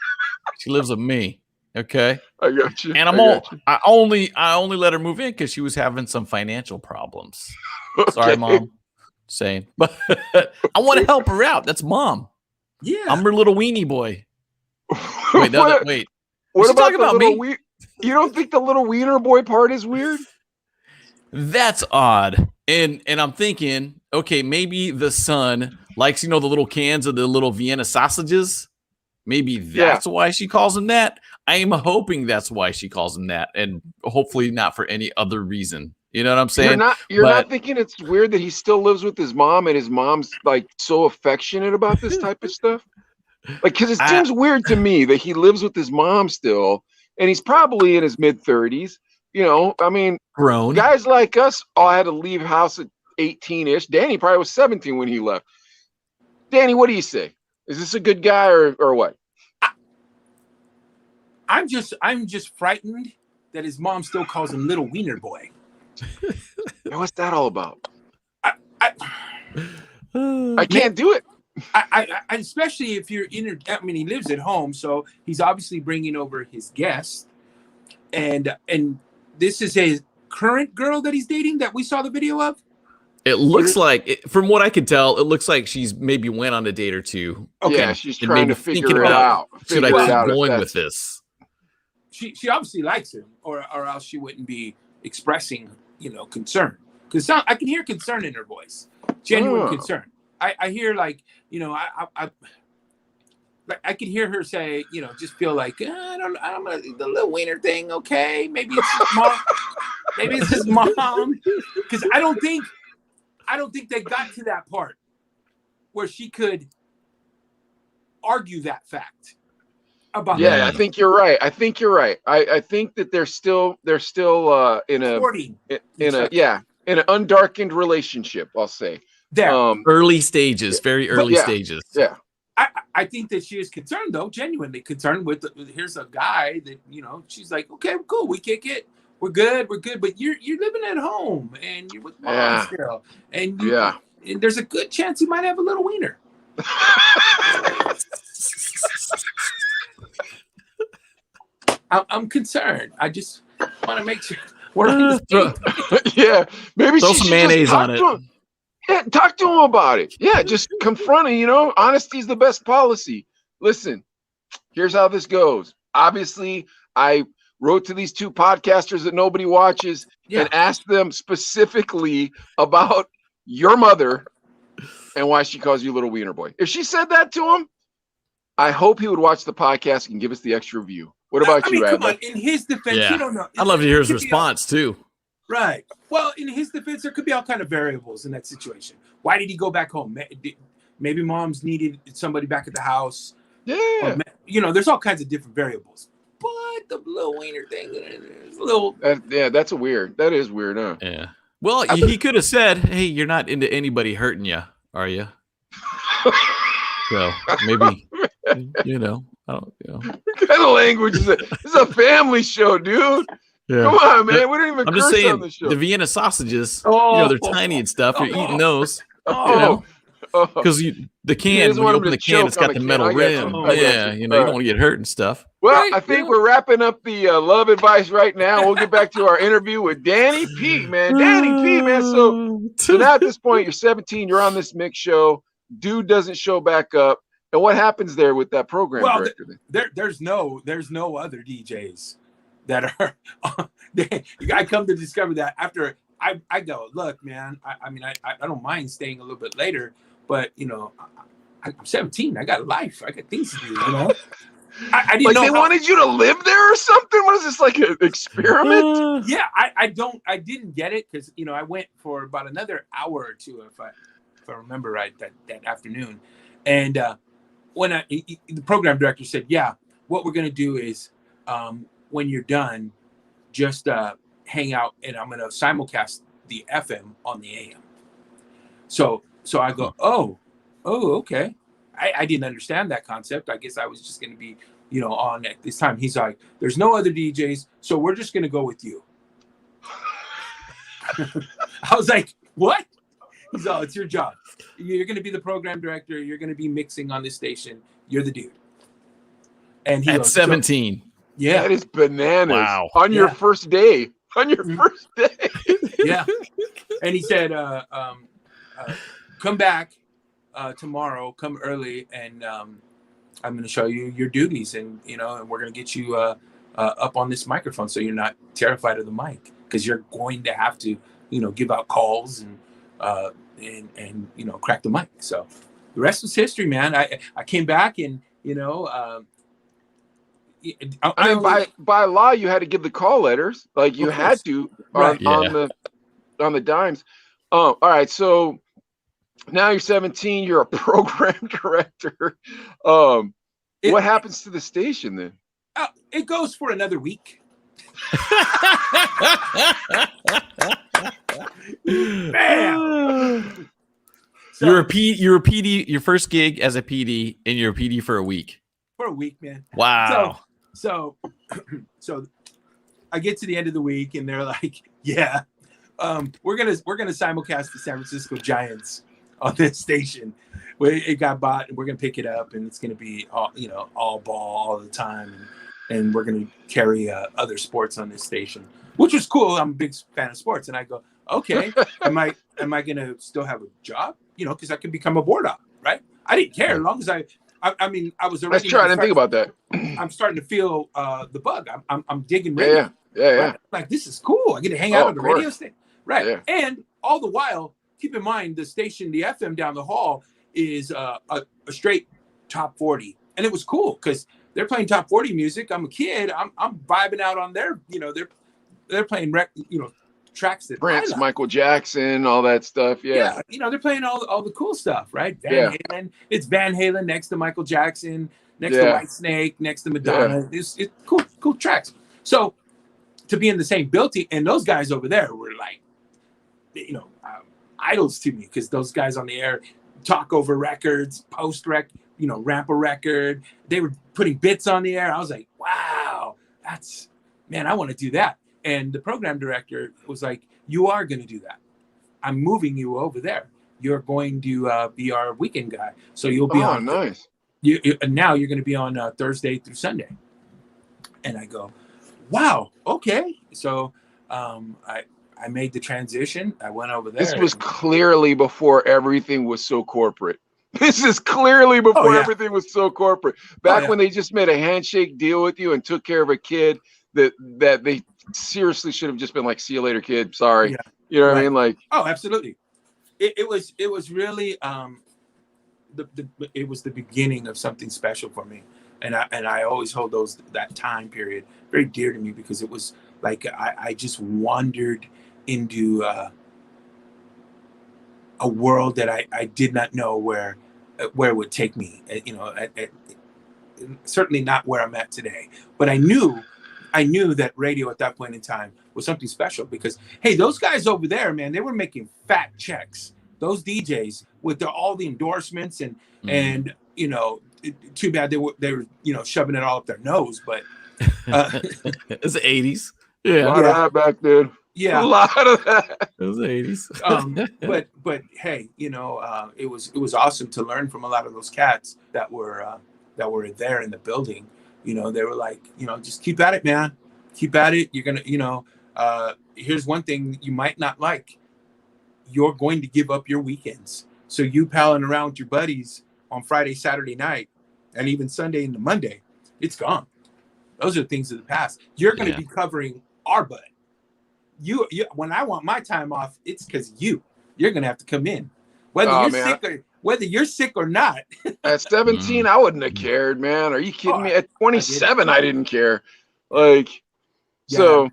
she lives with me. Okay, I got you. And I only let her move in because she was having some financial problems. Okay. Sorry, Mom. Saying, but I want to help her out. That's Mom. Yeah, I'm her little weenie boy. Wait. What about the little me? You don't think the little wiener boy part is weird? That's odd. And I'm thinking, okay, maybe the son likes, the little cans of the little Vienna sausages. Maybe that's why she calls him that. I am hoping that's why she calls him that, and hopefully not for any other reason. You know what I'm saying? You're not thinking it's weird that he still lives with his mom and his mom's like so affectionate about this type of stuff? Like, because it seems weird to me that he lives with his mom still, and he's probably in his mid-30s. I mean, grown guys like us all had to leave house at 18-ish. Danny probably was 17 when he left. Danny, what do you say? Is this a good guy or what? I'm just frightened that his mom still calls him little wiener boy. What's that all about? I can't do it. I especially if you're he lives at home, so he's obviously bringing over his guest, and this is his current girl that he's dating that we saw the video of. It looks like, from what I could tell, it looks like she's maybe went on a date or two. Okay. Yeah, she's trying to figure it out. Should I keep going with this? She obviously likes him, or else she wouldn't be expressing, concern. Because I can hear concern in her voice, genuine concern. I hear I can hear her say, just feel like I don't know, the little wiener thing. Okay, maybe it's his mom. Maybe it's his mom. Because I don't think they got to that part where she could argue that fact about. Yeah, that. I think you're right. I think that they're still in an undarkened relationship. I'll say. There. Early stages, very early stages. Yeah. I think that she is concerned, though, genuinely concerned with here's a guy that, she's like, okay, cool, we kick it. We're good. But you're living at home and you're with mom still. And and there's a good chance you might have a little wiener. I'm concerned. I just want to make sure we're on the yeah. Maybe throw some mayonnaise on it. Yeah, talk to him about it. Yeah, just confront him. Honesty is the best policy. Listen, here's how this goes. Obviously, I wrote to these two podcasters that nobody watches and asked them specifically about your mother and why she calls you little wiener boy. If she said that to him, I hope he would watch the podcast and give us the extra view. What about you, come Adler? on. In his defense, you don't know. I'd love to hear his response too. Right. Well, in his defense, there could be all kind of variables in that situation. Why did he go back home? Maybe mom's needed somebody back at the house. Yeah. Or, there's all kinds of different variables. But the little wiener thing is a little. That's weird. That is weird, huh? Yeah. Well, he could have said, "Hey, you're not into anybody hurting you, are you?" So maybe, I don't. What kind of language is it? This is a family show, dude. Yeah. Come on, man. We don't even I'm curse just saying, on the show. the Vienna sausages, they're tiny and stuff. You're eating those. Because the can, when you open the can, it's got the metal rim. You don't want to get hurt and stuff. Well, right, I think we're wrapping up the love advice right now. We'll get back to our interview with Danny P, man. Danny P, man. So now at this point, you're 17. You're on this mix show. Dude doesn't show back up. And what happens there with that program director? There's no other DJs that are. I come to discover that after I go, look, man. I don't mind staying a little bit later, but I'm 17. I got a life. I got things to do. I didn't know they wanted you to live there or something. What is this, like an experiment? Yeah, I didn't get it because I went for about another hour or two if I remember right that afternoon, and when the program director said, yeah, what we're gonna do is when you're done, just hang out and I'm gonna simulcast the FM on the AM. So I go, oh, okay. I didn't understand that concept. I guess I was just gonna be, on at this time. He's like, there's no other DJs, so we're just gonna go with you. I was like, what? He's all, it's your job. You're gonna be the program director, you're gonna be mixing on this station, you're the dude. And he at 17. Yeah. That is bananas. Wow. On your first day. On your first day. Yeah. And he said, come back tomorrow, come early, and I'm going to show you your duties, and and we're going to get you up on this microphone so you're not terrified of the mic, because you're going to have to give out calls and crack the mic. So the rest was history, man. I came back and by law, you had to give the call letters, like you had to on the dimes. All right, so now you're 17. You're a program director. What happens to the station then? It goes for another week. Bam! So, you're a PD. Your first gig as a PD, and you're a PD for a week. For a week, man. Wow. So I get to the end of the week and they're like, yeah, we're gonna simulcast the San Francisco Giants on this station. It got bought and we're gonna pick it up, and it's gonna be all ball all the time, and we're gonna carry other sports on this station, which was cool. I'm a big fan of sports, and I go, okay, am I gonna still have a job? Because I can become a board op, right? I didn't care as long as I was already. That's true. I didn't think about that. I'm starting to feel the bug. I'm digging radio. Yeah. Right? Like, this is cool. I get to hang out on the radio station. Right. Yeah. And all the while, keep in mind the station, the FM down the hall is a straight top 40, and it was cool because they're playing top 40 music. I'm a kid. I'm vibing out on their. They're playing tracks that Prince, Michael Jackson, all that stuff. Yeah. They're playing all the cool stuff, right? Van Halen. It's Van Halen next to Michael Jackson, next to Whitesnake, next to Madonna. Yeah. It's cool tracks. So to be in the same building, and those guys over there were like, idols to me, because those guys on the air talk over records, ramp a record. They were putting bits on the air. I was like, wow, I want to do that. And the program director was like, you are going to do that. I'm moving you over there. You're going to be our weekend guy. So you'll be on. Oh, nice. Now you're going to be on Thursday through Sunday. And I go, wow, okay. So I I made the transition. I went over there. This was clearly before everything was so corporate. This is clearly before everything was so corporate. Back when they just made a handshake deal with you and took care of a kid that they seriously should have just been like, "See you later, kid. Sorry." Yeah. You know what I mean? Like, oh, absolutely. It was really it was the beginning of something special for me, and I always hold that time period very dear to me, because it was like I just wandered into a world that I did not know where it would take me. You know, certainly not where I'm at today, but I knew that radio at that point in time was something special, because hey, those guys over there, man, they were making fat checks. Those DJs with all the endorsements and you know, too bad they were you know, shoving it all up their nose, but it's the 80s. Yeah, a lot of that back then. Yeah, a lot of that. It was the 80s. But hey, you know, it was awesome to learn from a lot of those cats that were there in the building. You know, they were like, you know, just keep at it, man. Keep at it. You're gonna, you know, here's one thing you might not like. You're going to give up your weekends. So you palling around with your buddies on Friday, Saturday night, and even Sunday into Monday, it's gone. Those are things of the past. You're going to be covering our butt. You when I want my time off, it's because you're going to have to come in, whether you're sick or not. At 17, I wouldn't have cared, man. Are you kidding me? At 27, I didn't care. Like, so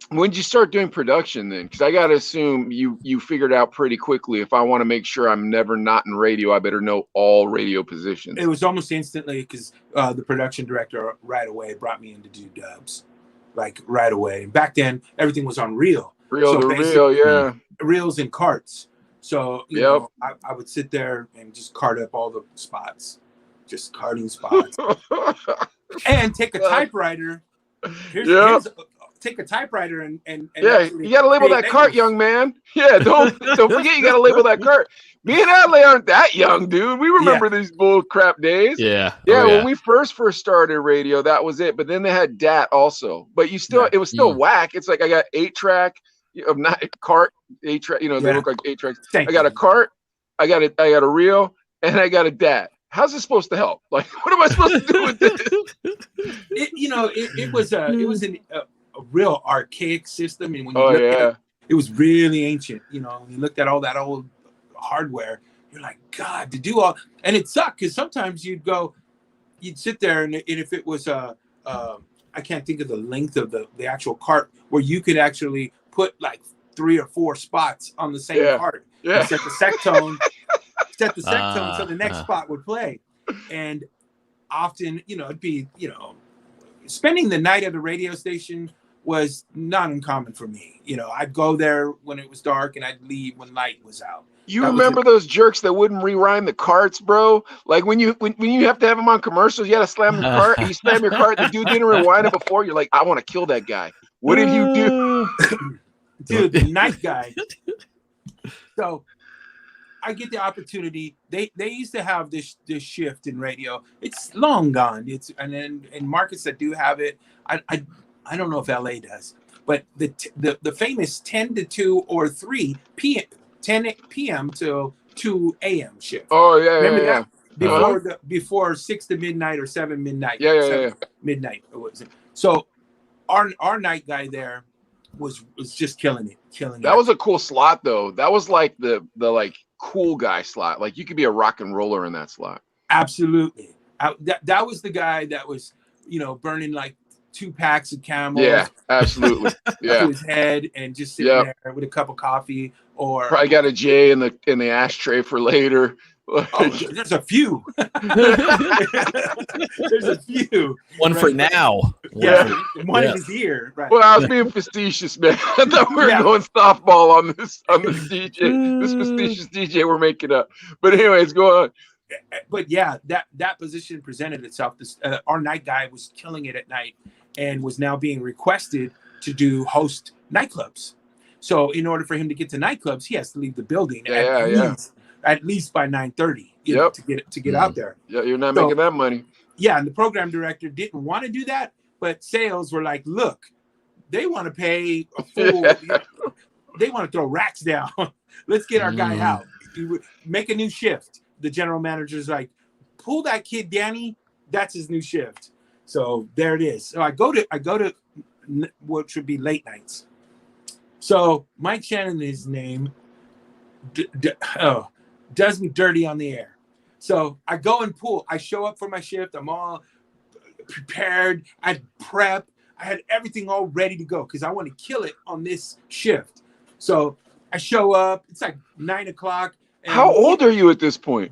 when did you start doing production then? Because I got to assume you figured out pretty quickly, if I want to make sure I'm never not in radio, I better know all radio positions. It was almost instantly, because the production director right away brought me in to do dubs, like right away. And back then, everything was on reel. Reels and carts. So, you know, I would sit there and just cart up all the spots, just carting spots. And take a typewriter. Take a typewriter and you got to label that cart, young man. Yeah, don't forget, you got to label that cart. Me and Adley aren't that young, dude. We remember these bull crap days. Yeah. When we first started radio, that was it. But then they had DAT also. But it was still whack. It's like I got 8-track of cart, 8-track. You know, they look like 8 tracks. I got a cart, I got a reel, and I got a DAT. How's this supposed to help? Like, what am I supposed to do with this? It was a real archaic system, and when you look at it was really ancient. You know, when you looked at all that old hardware, you're like, God, to do all, and it sucked, because sometimes you'd sit there, and if it was I can't think of the length of the actual cart, where you could actually put like 3 or 4 spots on the same cart. Set the sectone, so the next spot would play. And often, you know, it'd be, you know, spending the night at a radio station was not uncommon for me. You know, I'd go there when it was dark, and I'd leave when light was out. You remember those jerks that wouldn't rewind the carts, bro? Like when you have to have them on commercials, you got to slam the cart. You slam your cart, the dude didn't rewind it before. You're like, I want to kill that guy. What did you do? Dude, the night guy. So I get the opportunity. They used to have this shift in radio. It's long gone. And in markets that do have it, I don't know if LA does, but the famous 10 to 2 or 3 p.m. 10 p.m. to 2 a.m. shift. Oh yeah. Before 6 to midnight or 7 midnight. Midnight. So our night guy there was just killing it. That was a cool slot though. That was like the like cool guy slot. Like you could be a rock and roller in that slot. Absolutely. That was the guy that was, you know, burning like 2 packs of Camels. Yeah, absolutely. Yeah. To his head, and just sitting there with a cup of coffee, or probably got a J in the ashtray for later. There's a few. There's a few. One for now. One in his ear. Right. Well, I was being facetious, man. I thought we were going softball on this DJ. This facetious DJ we're making up. But anyways, go on. But yeah, that position presented itself. Our night guy was killing it at night, and was now being requested to host nightclubs. So in order for him to get to nightclubs, he has to leave the building at least by 9:30. You know, to get out there. Yeah, you're not making that money. Yeah, and the program director didn't want to do that, but sales were like, look, they want to pay a full. They want to throw racks down. Let's get our guy out. Make a new shift. The general manager's like, pull that kid, Danny. That's his new shift. So there it is. So I go to what should be late nights. So Mike Shannon is his name. Does me dirty on the air. So I go and pull. I show up for my shift. I'm all prepared. I had prep. I had everything all ready to go because I want to kill it on this shift. So I show up. It's like 9 o'clock. How old are you at this point?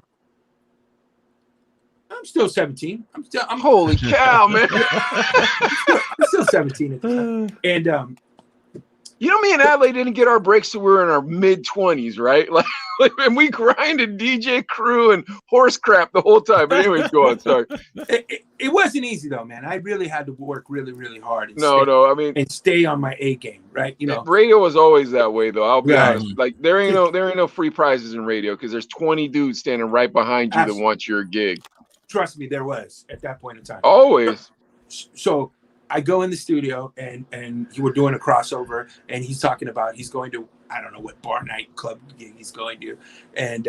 I'm still 17. I'm Holy cow, man. I'm still 17 at the time. And you know, me and Adlai didn't get our breaks till we were in our mid-20s, right? Like, and we grinded DJ crew and horse crap the whole time. But anyways, go on. Sorry. It wasn't easy though, man. I really had to work really, really hard. And stay on my A game, right? You know, radio was always that way, though. I'll be honest. Like, there ain't no free prizes in radio because there's 20 dudes standing right behind you that want your gig. Trust me, there was at that point in time. Always. So I go in the studio and we're doing a crossover, and he's talking about he's going to, I don't know what bar night club gig he's going to, and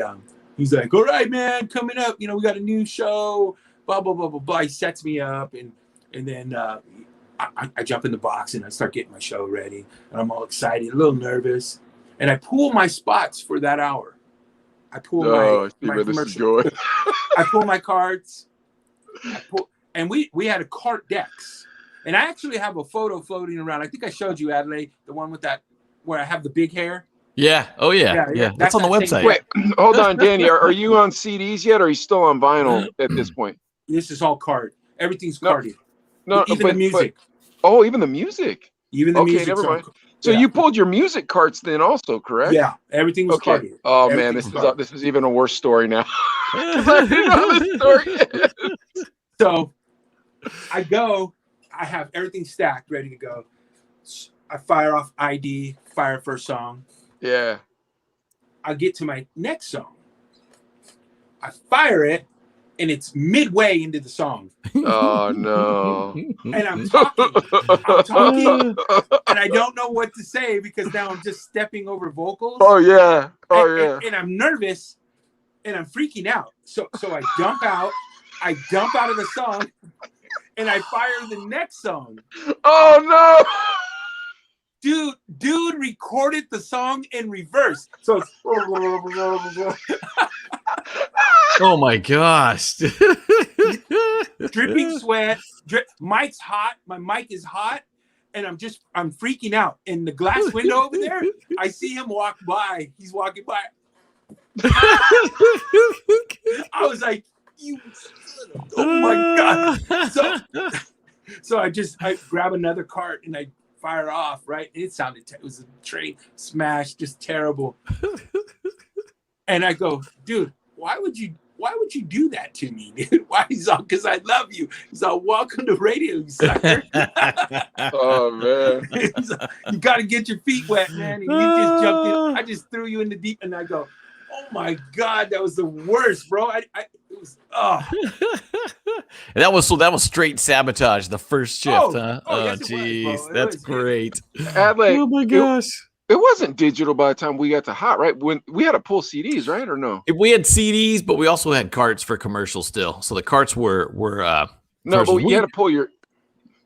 he's like, all right, man, coming up, you know, we got a new show, blah blah blah blah blah. He sets me up, and then I jump in the box and I start getting my show ready, and I'm all excited, a little nervous, and I pool my spots for that hour. I pull my commercial. I pull my cards. And we had a cart decks. And I actually have a photo floating around. I think I showed you, Adlai, the one with that where I have the big hair. Yeah. Oh yeah. That's on the website. Wait, hold on, Danny. Are you on CDs yet, or are you still on vinyl at this point? This is all card. Everything's carded. No, even the music. Even the music. Even the music. Never mind. So you pulled your music carts then also, correct? Yeah, everything was carded. Oh man, this is even a worse story now. I didn't know this story. So I go, I have everything stacked, ready to go. I fire off ID, fire first song. Yeah. I get to my next song. I fire it, and it's midway into the song. Oh no. And I'm talking, and I don't know what to say because now I'm just stepping over vocals. Oh yeah. And I'm nervous and I'm freaking out. So I jump out of the song, and I fire the next song. Oh no. Dude recorded the song in reverse. So it's oh my gosh. dripping sweat. Mic's hot. My mic is hot. And I'm freaking out. In the glass window over there, I see him walk by. He's walking by. I was like, oh my God. So I grab another cart and I fire off, right? It was a train smash, just terrible. And I go, dude, why would you do that to me, dude? Why? He's all, because I love you. He's all, welcome to radio, you sucker. Oh man. You got to get your feet wet, man. And you just jumped in. I just threw you in the deep, and I go, oh my God, that was the worst, bro. It was And that was straight sabotage, the first shift, huh? Oh, Oh, jeez, that's great. Adlai, oh my gosh. It wasn't digital by the time we got to Hot, right? When we had to pull CDs, right, or no? We had CDs, but we also had carts for commercials still. So the carts were no, but you had to pull your.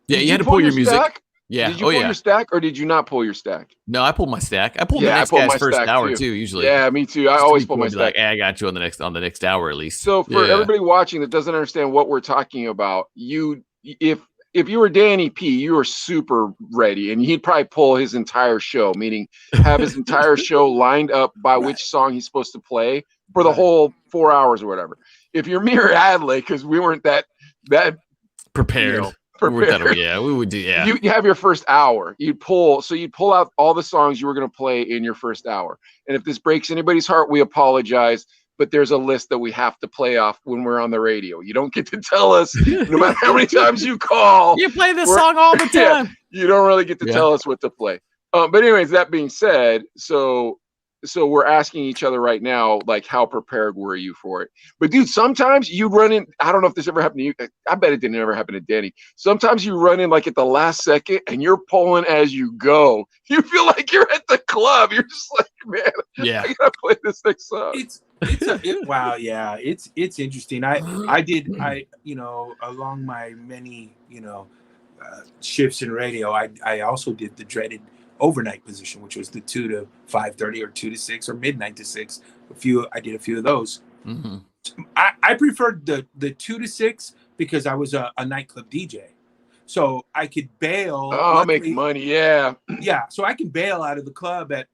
Yeah, you had to pull your music. Stack? Yeah. Did you pull your stack, or did you not pull your stack? No, I pulled my stack. I pulled the next guy's first hour too. Usually. Yeah, me too. I always pull my stack. Like, I got you on the next hour at least. So for everybody watching that doesn't understand what we're talking about, if you were Danny P, you were super ready, and he'd probably pull his entire show, meaning have his entire show lined up by which song he's supposed to play for the whole 4 hours or whatever. If you're me or Adlai, because we weren't that prepared. We would do. Yeah, you have your first hour. You'd pull out all the songs you were going to play in your first hour. And if this breaks anybody's heart, we apologize. But there's a list that we have to play off when we're on the radio. You don't get to tell us, no matter how many times you call. You play this song all the time. Yeah, you don't really get to tell us what to play. But anyways, that being said, so so we're asking each other right now, like, how prepared were you for it? But dude, sometimes you run in. I don't know if this ever happened to you. I bet it didn't ever happen to Danny. Sometimes you run in like at the last second, and you're pulling as you go. You feel like you're at the club. You're just like, man, Yeah. I gotta play this next song. Wow, yeah, it's interesting. I along my many shifts in radio, I also did the dreaded overnight position, which was the 2 to 5:30 or 2 to 6 or midnight to 6. I did a few of those. Mm-hmm. I preferred the 2 to 6 because I was a nightclub DJ, so I could bail. Oh, make money, yeah. Yeah, so I can bail out of the club at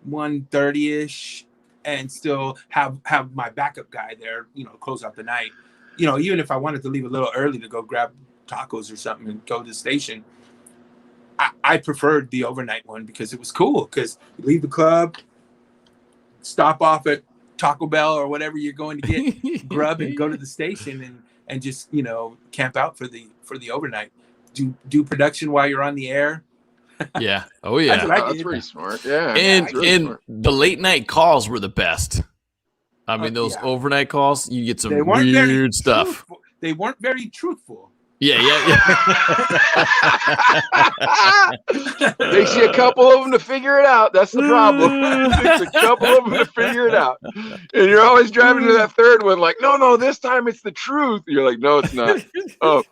1:30ish and still have my backup guy there, close out the night. Even if I wanted to leave a little early to go grab tacos or something and go to the station, I preferred the overnight one because it was cool. Because you leave the club, stop off at Taco Bell or whatever you're going to get grub, and go to the station and just camp out for the overnight. Do production while you're on the air. Yeah. Oh yeah. That's pretty smart. Yeah. And smart. the late night calls were the best. I mean, those overnight calls, you get some weird stuff. They weren't very truthful. Yeah. Takes you a couple of them to figure it out. That's the problem. Takes a couple of them to figure it out. And you're always driving to that third one like, no, this time it's the truth. You're like, no, it's not. Oh,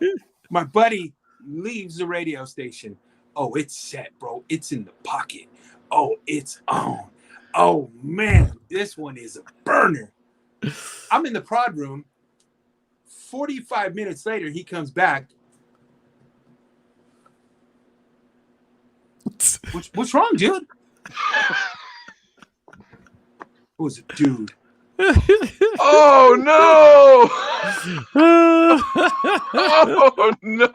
my buddy leaves the radio station. Oh, it's set, bro. It's in the pocket. Oh, it's on. Oh, man, this one is a burner. I'm in the prod room. 45 minutes later, he comes back. What's wrong, dude? It was a dude. Oh no! Oh no!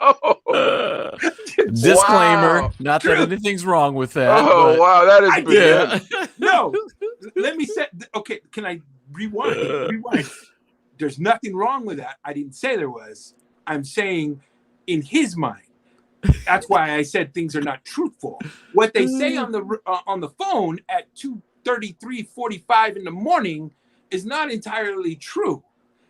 Disclaimer: Wow. not that anything's wrong with that. Oh wow, that is bad. No, let me say. Okay, can I rewind? There's nothing wrong with that. I didn't say there was. I'm saying, in his mind, that's why I said things are not truthful. What they say on the phone at 2:33, 45 in the morning is not entirely true.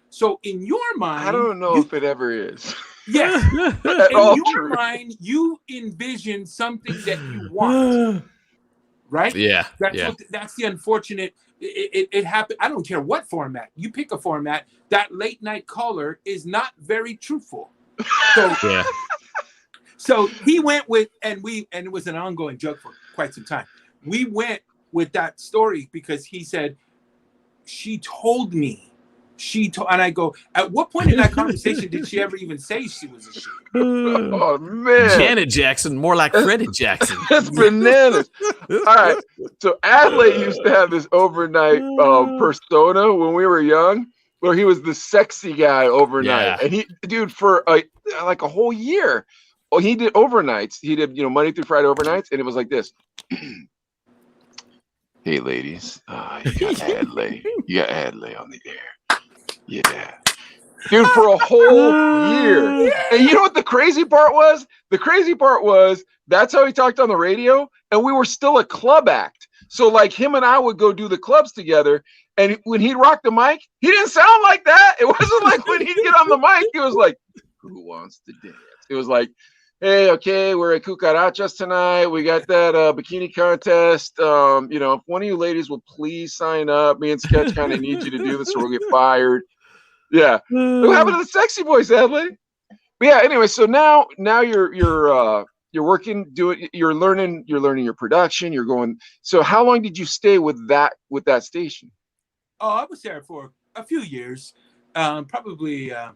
So in your mind, I don't know if it ever is. Yes, in your mind, you envision something that you want, right? Yeah, That's the unfortunate. It happened. I don't care what format you pick. A format that late night caller is not very truthful. So yeah. So he went with, and it was an ongoing joke for quite some time. We went with that story because he said, she told me, and I go, at what point in that conversation did she ever even say she was a she? Oh man, Janet Jackson, more like Freddie Jackson. That's bananas. All right, so Adley used to have this overnight persona when we were young, where he was the sexy guy overnight, and he, dude, for like a whole year. Oh, he did overnights. He did, Monday through Friday overnights, and it was like this. Hey, ladies, you got Adley. You got Adley on the air. Yeah. Dude, for a whole year. Yeah. And you know what the crazy part was? The crazy part was that's how he talked on the radio, and we were still a club act. So, like, him and I would go do the clubs together, and when he'd rock the mic, he didn't sound like that. It wasn't like when he'd get on the mic, he was like, who wants to dance? It was like, hey, okay, we're at Cucarachas tonight. We got that bikini contest. If one of you ladies will please sign up, me and Sketch kind of need you to do this or we'll get fired. Yeah. What happened to the sexy voice, Adley? But yeah, anyway, so now you're working, you're learning your production, you're going. So how long did you stay with that station? Oh, I was there for a few years. Probably I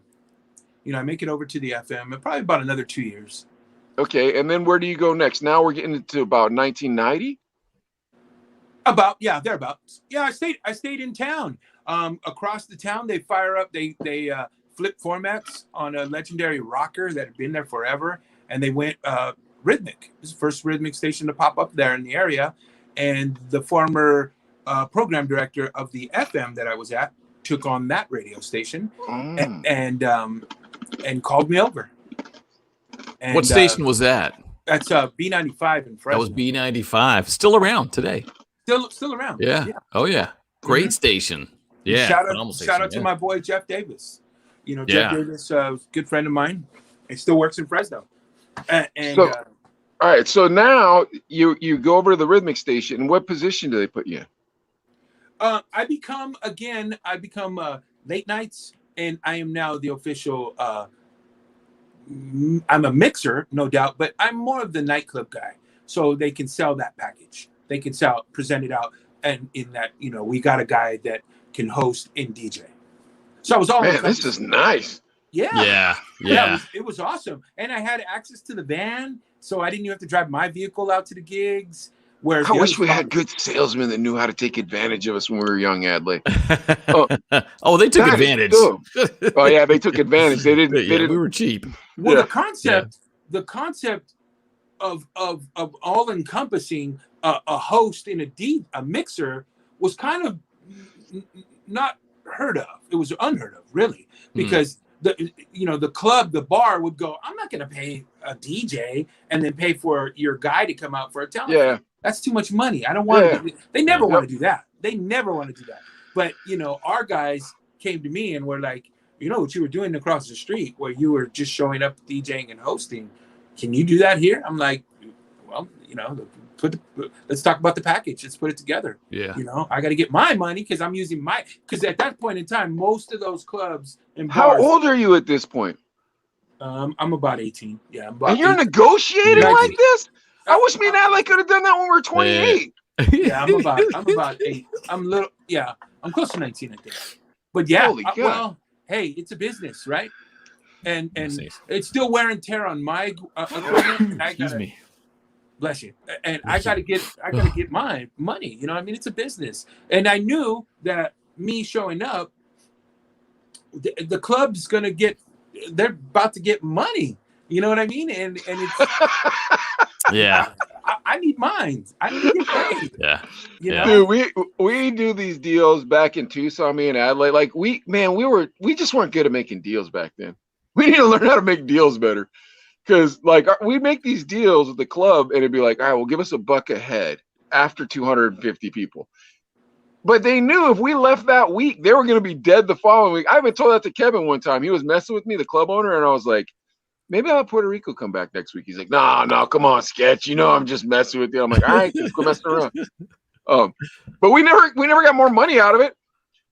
make it over to the FM and probably about another 2 years. Okay, and then where do you go next? Now we're getting into about 1990. Thereabouts. Yeah, I stayed in town. Across the town, they fire up. They flip formats on a legendary rocker that had been there forever, and they went rhythmic. It was the first rhythmic station to pop up there in the area, and the former program director of the FM that I was at took on that radio station, and called me over. And, what station was that? That's B95 in Fresno. That was B95. Still around today. Still around. Yeah. Oh yeah. Great Mhm. station. Yeah. Shout phenomenal out station, to yeah. my boy Jeff Davis. You know, Yeah. Jeff Davis, good friend of mine. He still works in Fresno. And So, all right. So now you go over to the rhythmic station. And what position do they put you in? I become late nights, and I am now the official. I'm a mixer, no doubt, but I'm more of the nightclub guy. So they can sell that package. They can present it out, and in that, we got a guy that can host and DJ. So I was all Man, this is nice. Yeah. It was awesome, and I had access to the van, so I didn't even have to drive my vehicle out to the gigs. Whereas I wish we had good salesmen that knew how to take advantage of us when we were young, Adley. Oh, they took That is advantage. dope. Oh yeah, they took advantage. They didn't. Yeah, They didn't. we were cheap. Well, Yeah. the concept of all encompassing a host and a mixer was kind of not heard of. It was unheard of, really, because the club, the bar would go, I'm not going to pay a DJ and then pay for your guy to come out for a talent. Yeah. That's too much money. I don't want to. They never want to Yep. do that. They never want to do that. But our guys came to me and were like, what you were doing across the street, where you were just showing up, DJing and hosting. Can you do that here? I'm like, well, let's talk about the package. Let's put it together. Yeah. I got to get my money because I'm using because at that point in time, most of those clubs and How bars. old are you at this point? I'm about 18. Yeah, I'm about. And you're 18. negotiating Exactly. like this? I wish me and Adley could have done that when we were 28. Yeah, I'm about 8. I'm close to 19, I think. But yeah, Holy God. well, hey, it's a business, right? And it's still wear and tear on my equipment. Excuse me. Bless you. And I gotta get my money. It's a business. And I knew that me showing up, the club's gonna they're about to get money. You know what I mean? And it's Yeah. I need mine. I need to get paid. Yeah. Dude, we do these deals back in Tucson, me and Adelaide. Like we just weren't good at making deals back then. We need to learn how to make deals better. Because we make these deals with the club and it'd be like, all right, well, give us $1 a head after 250 people. But they knew if we left that week, they were going to be dead the following week. I even told that to Kevin one time. He was messing with me, the club owner, and I was like, maybe I'll have Puerto Rico come back next week. He's like, no, come on, Sketch. I'm just messing with you. I'm like, all right, just go messing around. But we never got more money out of it.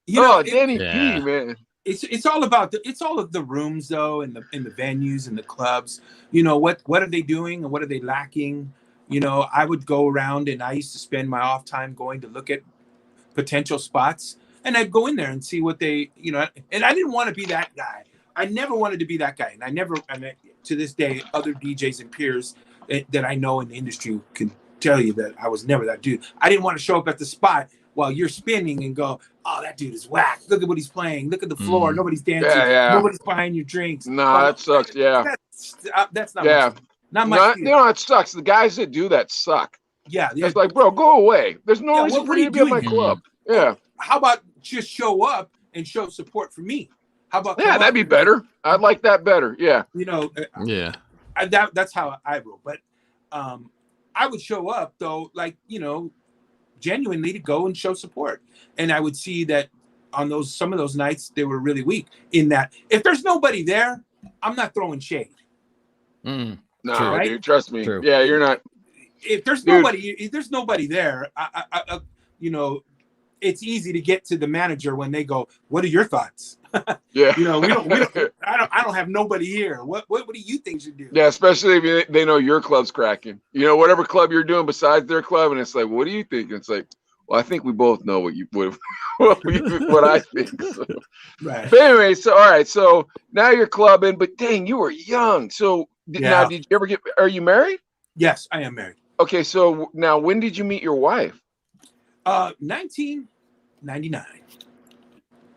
Danny P, man. It's all about it's all of the rooms though, and the venues and the clubs. What are they doing and what are they lacking? I would go around and I used to spend my off time going to look at potential spots, and I'd go in there and see what they, and I didn't want to be that guy. I never wanted to be that guy. And to this day, other DJs and peers that I know in the industry can tell you that I was never that dude. I didn't want to show up at the spot while you're spinning and go, oh, that dude is whack. Look at what he's playing. Look at the floor. Nobody's dancing. Yeah. Nobody's buying your drinks. Nah, that sucks. Yeah. That's not not much. It sucks. The guys that do that suck. Yeah. It's like, bro, go away. There's no reason for you to be at my club. Yeah. How about just show up and show support for me? How about that'd be better. I'd like that better. Yeah. That's how I roll. But I would show up though, genuinely to go and show support. And I would see that on some of those nights they were really weak in that if there's nobody there, I'm not throwing shade. No, right? dude, trust me. True. Yeah, you're not. If there's nobody there, it's easy to get to the manager when they go, what are your thoughts? Yeah. I don't have nobody here. What do you think should do? Yeah, especially if they know your club's cracking. Whatever club you're doing besides their club, and it's like, what do you think? And it's like, well, I think we both know what I think. So. Right. But anyway, so all right, so now you're clubbing, but dang, you were young. So now, did you ever are you married? Yes, I am married. Okay, so now when did you meet your wife? 1999.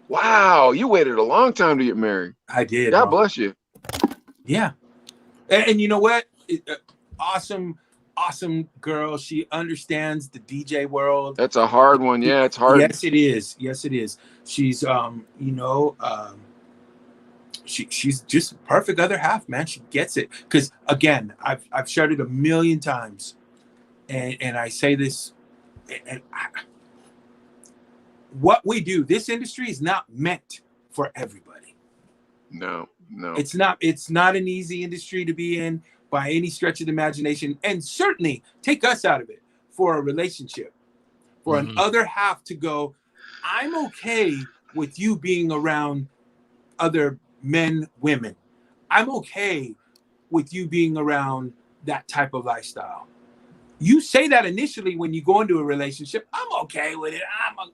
Wow, you waited a long time to get married. I did. God bless you. Yeah. And you know what? Awesome girl. She understands the DJ world. That's a hard one. Yeah, it's hard. Yes, it is. She's she's just a perfect other half, man. She gets it. Because again, I've shared it a million times. And I say this and what we do, this industry is not meant for everybody. No. It's not an easy industry to be in by any stretch of the imagination, and certainly take us out of it for a relationship, for an other half to go, I'm okay with you being around other men, women. I'm okay with you being around that type of lifestyle. You say that initially when you go into a relationship, I'm okay with it.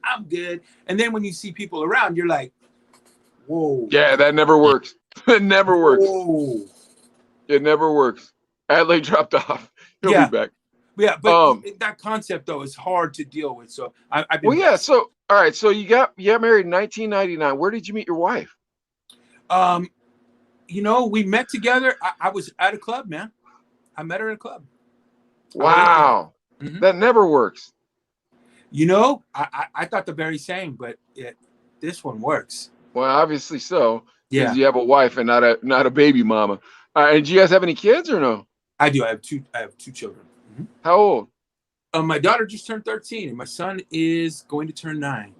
I'm good. And then when you see people around, you're like, whoa. Yeah, that never works. It never works. Whoa. It never works. Adley dropped off. He'll be back. Yeah, but that concept though is hard to deal with. So I've been. Well, yeah. So all right. So you got married in 1999. Where did you meet your wife? We met together. I was at a club, man. I met her at a club. Wow, that never works. I thought the very same, but this one works. Well, obviously so. Yeah, because you have a wife and not a baby mama. And do you guys have any kids or no? I do. I have two children. How old? My daughter just turned 13, and my son is going to turn 9.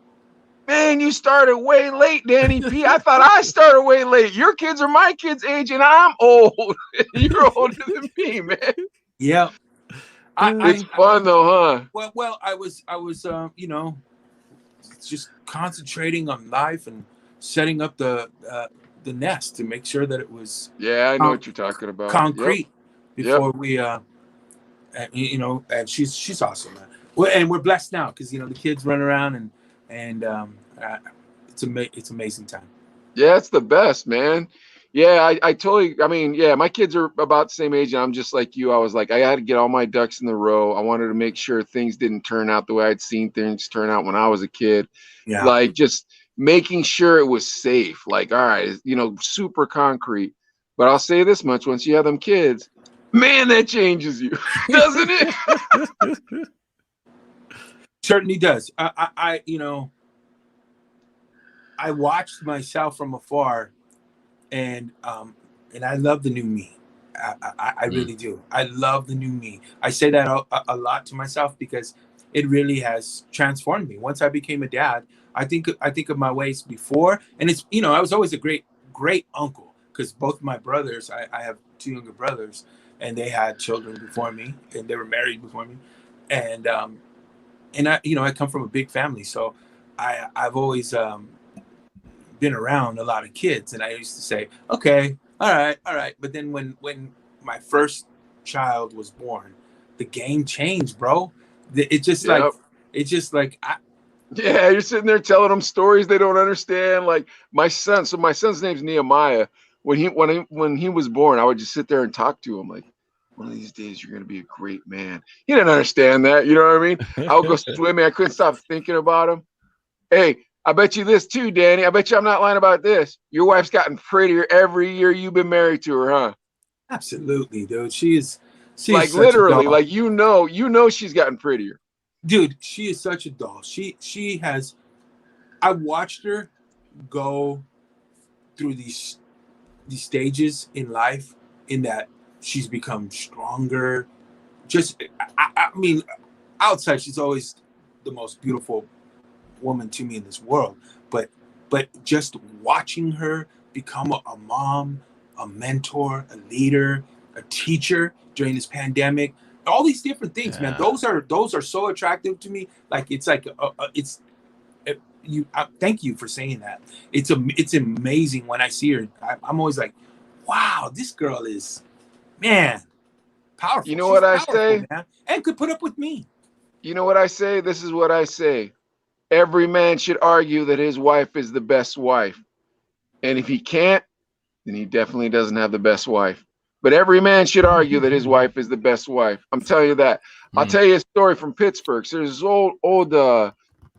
Man, you started way late, Danny P. I thought I started way late. Your kids are my kids' age, and I'm old. You're older than me, man. Yeah. It's fun though, huh? Well, I was, just concentrating on life and setting up the nest to make sure that it was. Yeah, I know what you're talking about. Concrete before we, and she's awesome, man. Well, and we're blessed now because the kids run around and it's amazing time. Yeah, it's the best, man. Yeah, I mean, yeah, my kids are about the same age, and I'm just like you. I was like, I had to get all my ducks in the row. I wanted to make sure things didn't turn out the way I'd seen things turn out when I was a kid. Yeah. Like just making sure it was safe. Like, all right, super concrete. But I'll say this much: once you have them kids, man, that changes you, doesn't it? Certainly does. I watched myself from afar. And I love the new me. I really do. I love the new me. I say that a lot to myself because it really has transformed me. Once I became a dad, I think of my ways before, and it's I was always a great uncle because both my brothers, I have 2 younger brothers, and they had children before me, and they were married before me, and I come from a big family, so I've always been around a lot of kids, and I used to say, okay, all right. But then when my first child was born, the game changed, bro. It's just like yeah, you're sitting there telling them stories they don't understand. Like my son, so my son's name's Nehemiah. When he was born, I would just sit there and talk to him like, one of these days you're gonna be a great man. He didn't understand that, you know what I mean? I would go swimming. I couldn't stop thinking about him. Hey, I bet you this too, Danny. I bet you I'm not lying about this. Your wife's gotten prettier every year you've been married to her, huh? Absolutely, dude. She's like literally, like she's gotten prettier. Dude, she is such a doll. She has. I watched her go through these stages in life, in that she's become stronger. I mean, outside she's always the most beautiful woman to me in this world, but just watching her become a mom, a mentor, a leader, a teacher during this pandemic, all these different things, man, those are so attractive to me. Like it's like thank you for saying that. It's amazing when I see her. I'm always like, wow, this girl is, man, powerful. You know what I say, man, and could put up with me. You know what I say? This is what I say. Every man should argue that his wife is the best wife. And if he can't, then he definitely doesn't have the best wife. But every man should argue that his wife is the best wife. I'm telling you that. I'll tell you a story from Pittsburgh. So there's this old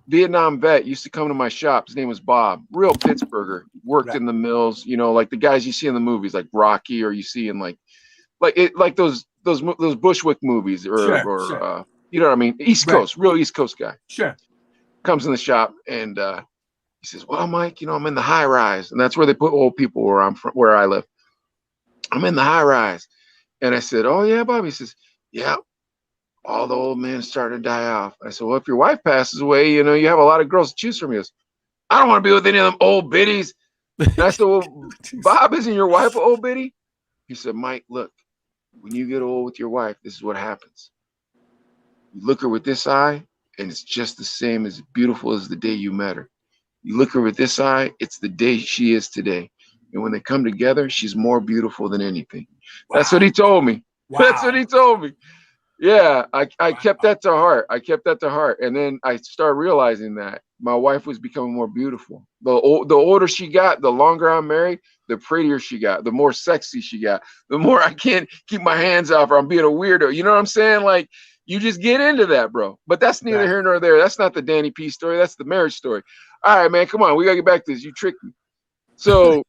Vietnam vet used to come to my shop. His name was Bob. Real Pittsburgher. Worked in the mills, like the guys you see in the movies, like Rocky, or you see in like those Bushwick movies, or sure. You know what I mean? East Coast, real East Coast guy. Sure. Comes in the shop and he says, well, Mike, I'm in the high rise. And that's where they put old people where I live. I'm in the high rise. And I said, oh yeah, Bob. He says, yeah, all the old men started to die off. I said, well, if your wife passes away, you know, you have a lot of girls to choose from. He goes, I don't want to be with any of them old biddies. And I said, well, Bob, isn't your wife an old biddy? He said, Mike, look, when you get old with your wife, this is what happens. You look her with this eye, and it's just the same as beautiful as the day you met her. You look her with this eye, it's the day she is today. And when they come together, she's more beautiful than anything. Wow. That's what he told me. Wow. That's what he told me. Yeah, I kept that to heart. I kept that to heart. And then I started realizing that my wife was becoming more beautiful. The older she got, the longer I'm married, the prettier she got, the more sexy she got, the more I can't keep my hands off her. I'm being a weirdo. You know what I'm saying? Like, you just get into that, bro. But that's neither here nor there. That's not the Danny P story. That's the marriage story. All right, man, come on. We got to get back to this. You tricked me. So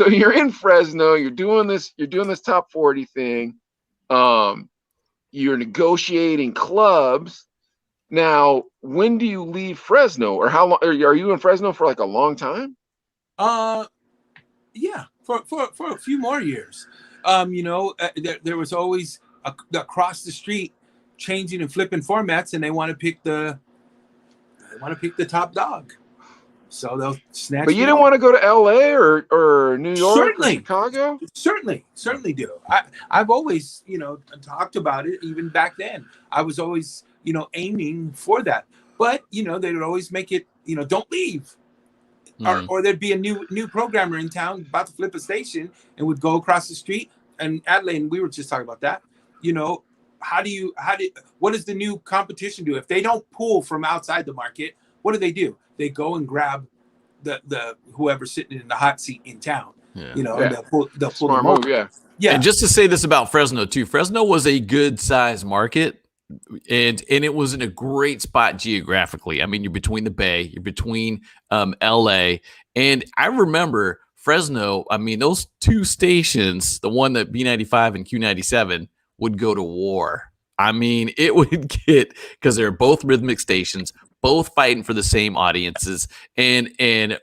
you're in Fresno. You're doing this top 40 thing. You're negotiating clubs. Now, when do you leave Fresno, or how long are you in Fresno for? Like a long time? Yeah, for a few more years. You know, there was always across the street changing and flipping formats, and they want to pick the top dog. So they'll snatch. But you didn't want to go to LA or New York certainly, or Chicago? Certainly do. I've always, you know, talked about it even back then. I was always, you know, aiming for that. But, you know, they would always make it, you know, don't leave. Or there'd be a new programmer in town about to flip a station and would go across the street. And Adelaide, we were just talking about that. You know, what does the new competition do? If they don't pull from outside the market, what do? They go and grab the whoever's sitting in the hot seat in town. Yeah. You know, and they'll pull them over. Yeah. And just to say this about Fresno too, Fresno was a good size market, and it was in a great spot geographically. I mean, you're between the Bay, you're between LA, and I remember Fresno. I mean, those two stations, the one that B95 and Q97 would go to war. I mean, it would get, because they're both rhythmic stations, both fighting for the same audiences, and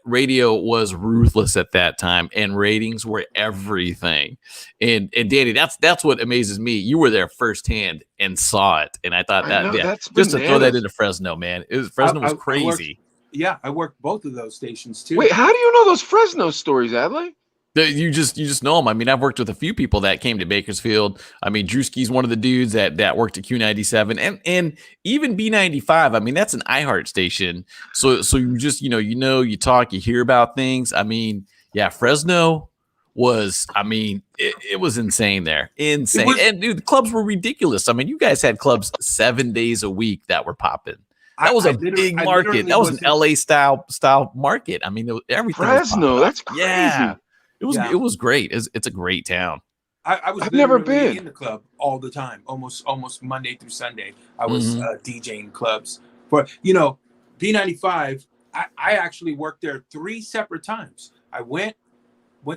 radio was ruthless at that time, and ratings were everything. And Danny, that's what amazes me. You were there firsthand and saw it, and I thought just to throw that into Fresno, man, Fresno was crazy. I worked both of those stations too. Wait, how do you know those Fresno stories, Adlai? You just know them. I mean, I've worked with a few people that came to Bakersfield. I mean, Drewski's one of the dudes that worked at Q97 and even B95. I mean, that's an iHeart station. So you just, you talk, you hear about things. I mean, yeah, Fresno was, I mean, it was insane there. Insane. And dude, the clubs were ridiculous. I mean, you guys had clubs 7 days a week that were popping. That was a big market. That was an LA style market. I mean, everything. Fresno, that's crazy. Yeah. It was great. It's a great town. I've never been in the club all the time, almost Monday through Sunday. I was DJing clubs for B95. I actually worked there 3 separate times. I went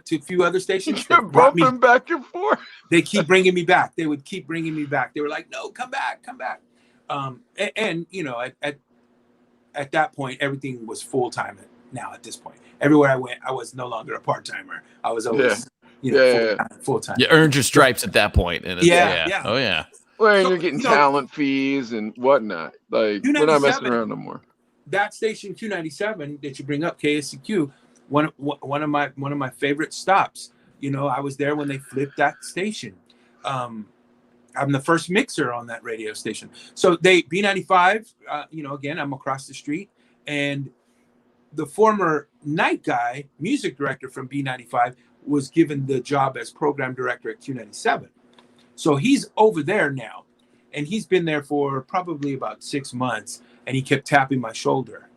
to a few other stations. You're bumping back and forth. They keep bringing me back. They would keep bringing me back. They were like, "No, come back." And at that point, everything was full time. Now at this point, everywhere I went, I was no longer a part timer. I was always, full time. You earned your stripes at that point. And yeah. Oh yeah. Well, you're getting talent fees and whatnot. Like, we're not messing around no more. That station Q97 that you bring up, KSCQ, one of my favorite stops. I was there when they flipped that station. I'm the first mixer on that radio station. So B95, again, I'm across the street, and the former night guy, music director from B95, was given the job as program director at Q97. So he's over there now, and he's been there for probably about 6 months, and he kept tapping my shoulder,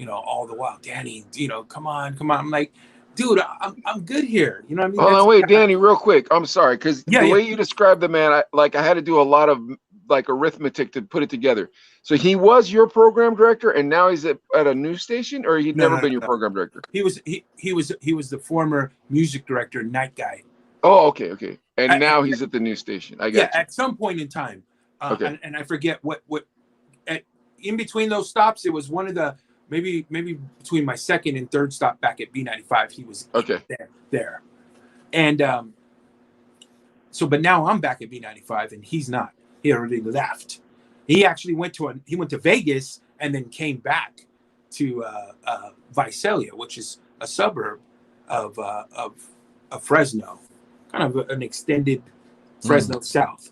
all the while. Danny, come on. I'm like, dude, I'm good here. You know what I mean? Hold on, wait, Danny, real quick. I'm sorry, because the way you described the man, I had to do a lot of arithmetic to put it together. So he was your program director, and now he's at a new station, or he'd never been your program director? He was the former music director, night guy. Oh, okay. And now he's at the new station. I got you. At some point in time. Okay. And I forget what in between those stops, it was one of the maybe between my second and third stop back at B95, he was there. And but now I'm back at B95 and he's not. He already left. He actually went to Vegas and then came back to Visalia, which is a suburb of Fresno, kind of an extended Fresno South,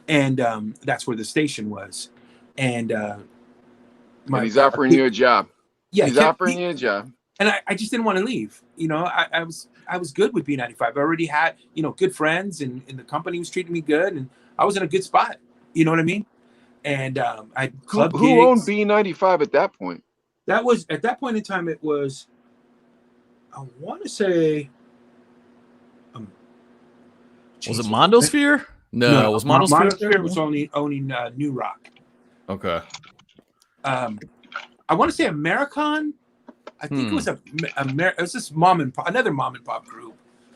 and that's where the station was. And he's offering you a job. Yeah, he's offering you a job, and I just didn't want to leave. You know, I was good with B95. I already had good friends, and the company was treating me good, and I was in a good spot. You know what I mean? And I club gigs. Who owned B95 at that point? That was at that point in time. It was, I want to say, was it Mondosphere? No, it was Mondosphere. Mondosphere was owning New Rock. Okay. I want to say Americon. I think it was it was this another mom and pop group.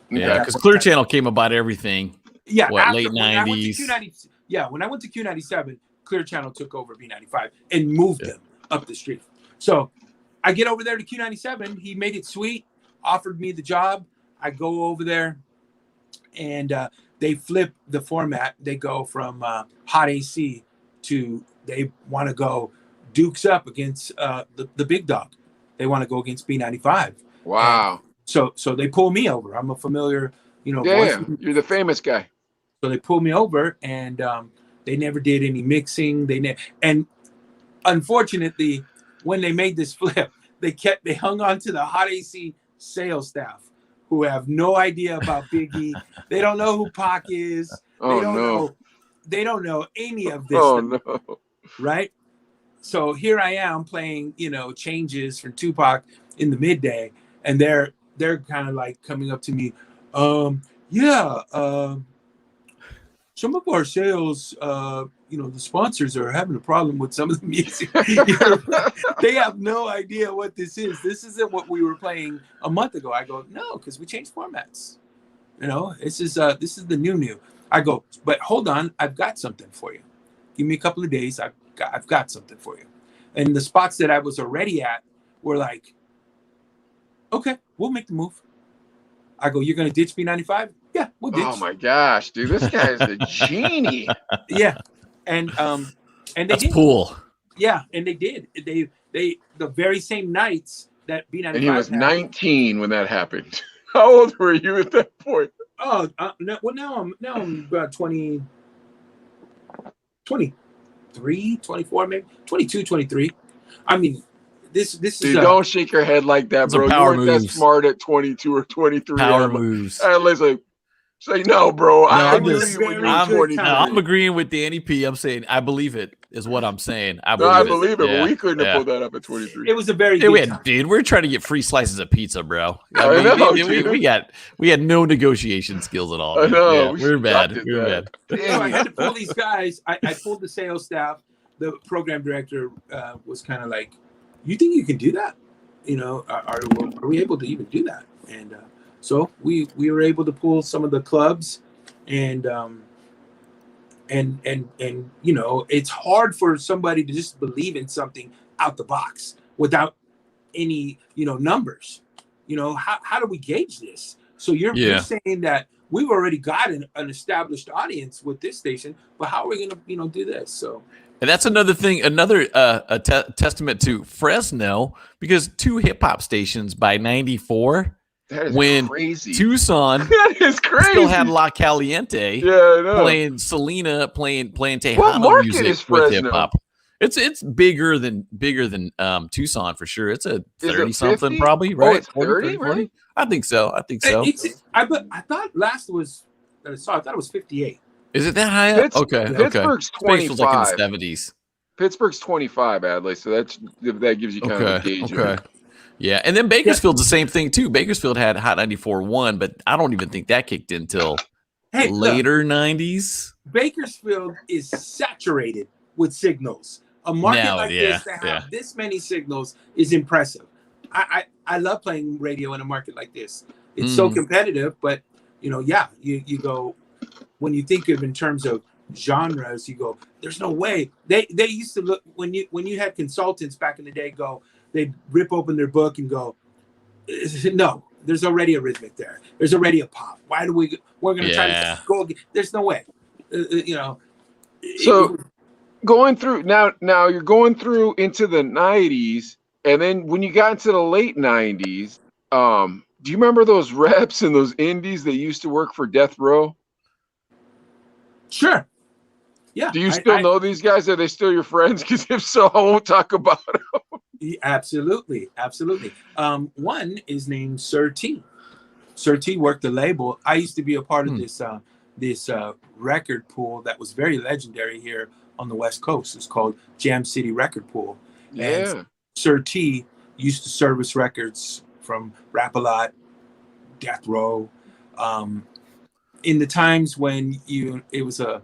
Yeah, because Clear Channel came about everything. Yeah, late 90s. When I went to Q97, Clear Channel took over B95 and moved them up the street. So I get over there to Q97. He made it sweet, offered me the job. I go over there, and they flip the format. They go from hot AC to they want to go Dukes up against the big dog. They want to go against B95. Wow. And so they pull me over. I'm a familiar, voice. You're the famous guy. So they pulled me over, and they never did any mixing. And unfortunately, when they made this flip, they hung on to the hot AC sales staff who have no idea about Biggie. They don't know who Pac is. They don't know any of this. Oh no. Right? So here I am playing, changes from Tupac in the midday, and they're kind of like coming up to me, some of our sales, the sponsors are having a problem with some of the music. They have no idea what this is. This isn't what we were playing a month ago. I go, no, because we changed formats. This is the new. I go, but hold on, I've got something for you. Give me a couple of days. I've got something for you. And the spots that I was already at were like, okay, we'll make the move. I go, you're going to ditch B95? Yeah, we'll ditch. Oh my gosh, dude, this guy is a genie. Yeah. And they That's did. cool. Yeah, and they did. They the very same nights that B95 And he was 19 when that happened. How old were you at that point? Oh, now I'm about 20, 23, 24, maybe 22, 23. I mean, this Dude, is don't shake your head like that, bro. You weren't that smart at 22 or 23. Power moves. Let's say no, bro. I'm agreeing with Danny P. I'm saying I believe it is what I'm saying. I believe it. But we couldn't have pulled that up at 23. It was a very good time. Dude, we're trying to get free slices of pizza, bro. I know, we had no negotiation skills at all. I know. Yeah, we're bad. We're bad. So I had to pull these guys. I pulled the sales staff. The program director was kind of like, "You think you can do that? Are we able to even do that?" And so we were able to pull some of the clubs, and it's hard for somebody to just believe in something out the box without any numbers. How do we gauge this? So you're saying that we've already got an established audience with this station, but how are we gonna do this? So. And that's another thing, a testament to Fresno, because 2 hip hop stations by '94. That is when crazy. Tucson that is crazy. Still had La Caliente, I know. playing Selena, playing Tejano what market music is Fresno? with hip hop. It's bigger than Tucson for sure. It's a 30 something probably, right? It's 30, really? I think so. I thought last was that I saw. I thought it was 58. Is it that high up? Okay. Pittsburgh's 25. Was like in the 70s. Pittsburgh's 25, Adley. So that gives you kind of a gauge. Okay. Yeah, and then Bakersfield's the same thing too. Bakersfield had Hot 94.1, but I don't even think that kicked in till later 90s. Bakersfield is saturated with signals. A market this to have this many signals is impressive. I love playing radio in a market like this. It's so competitive, but you go when you think of in terms of genres, you go, there's no way. They used to look when you had consultants back in the day they'd rip open their book and go, no, there's already a rhythmic there. There's already a pop. Why do we're going to try to go again? There's no way. So going through now you're going through into the 90s, and then when you got into the late 90s, do you remember those reps and those indies that used to work for Death Row? Sure. Yeah. Do you still know these guys? Are they still your friends? Because if so, I won't talk about them. Absolutely. One is named Sir T. Sir T worked the label. I used to be a part of this record pool that was very legendary here on the West Coast. It's called Jam City Record Pool. Yeah. And Sir T used to service records from Rap-A-Lot, Death Row, in the times when it was a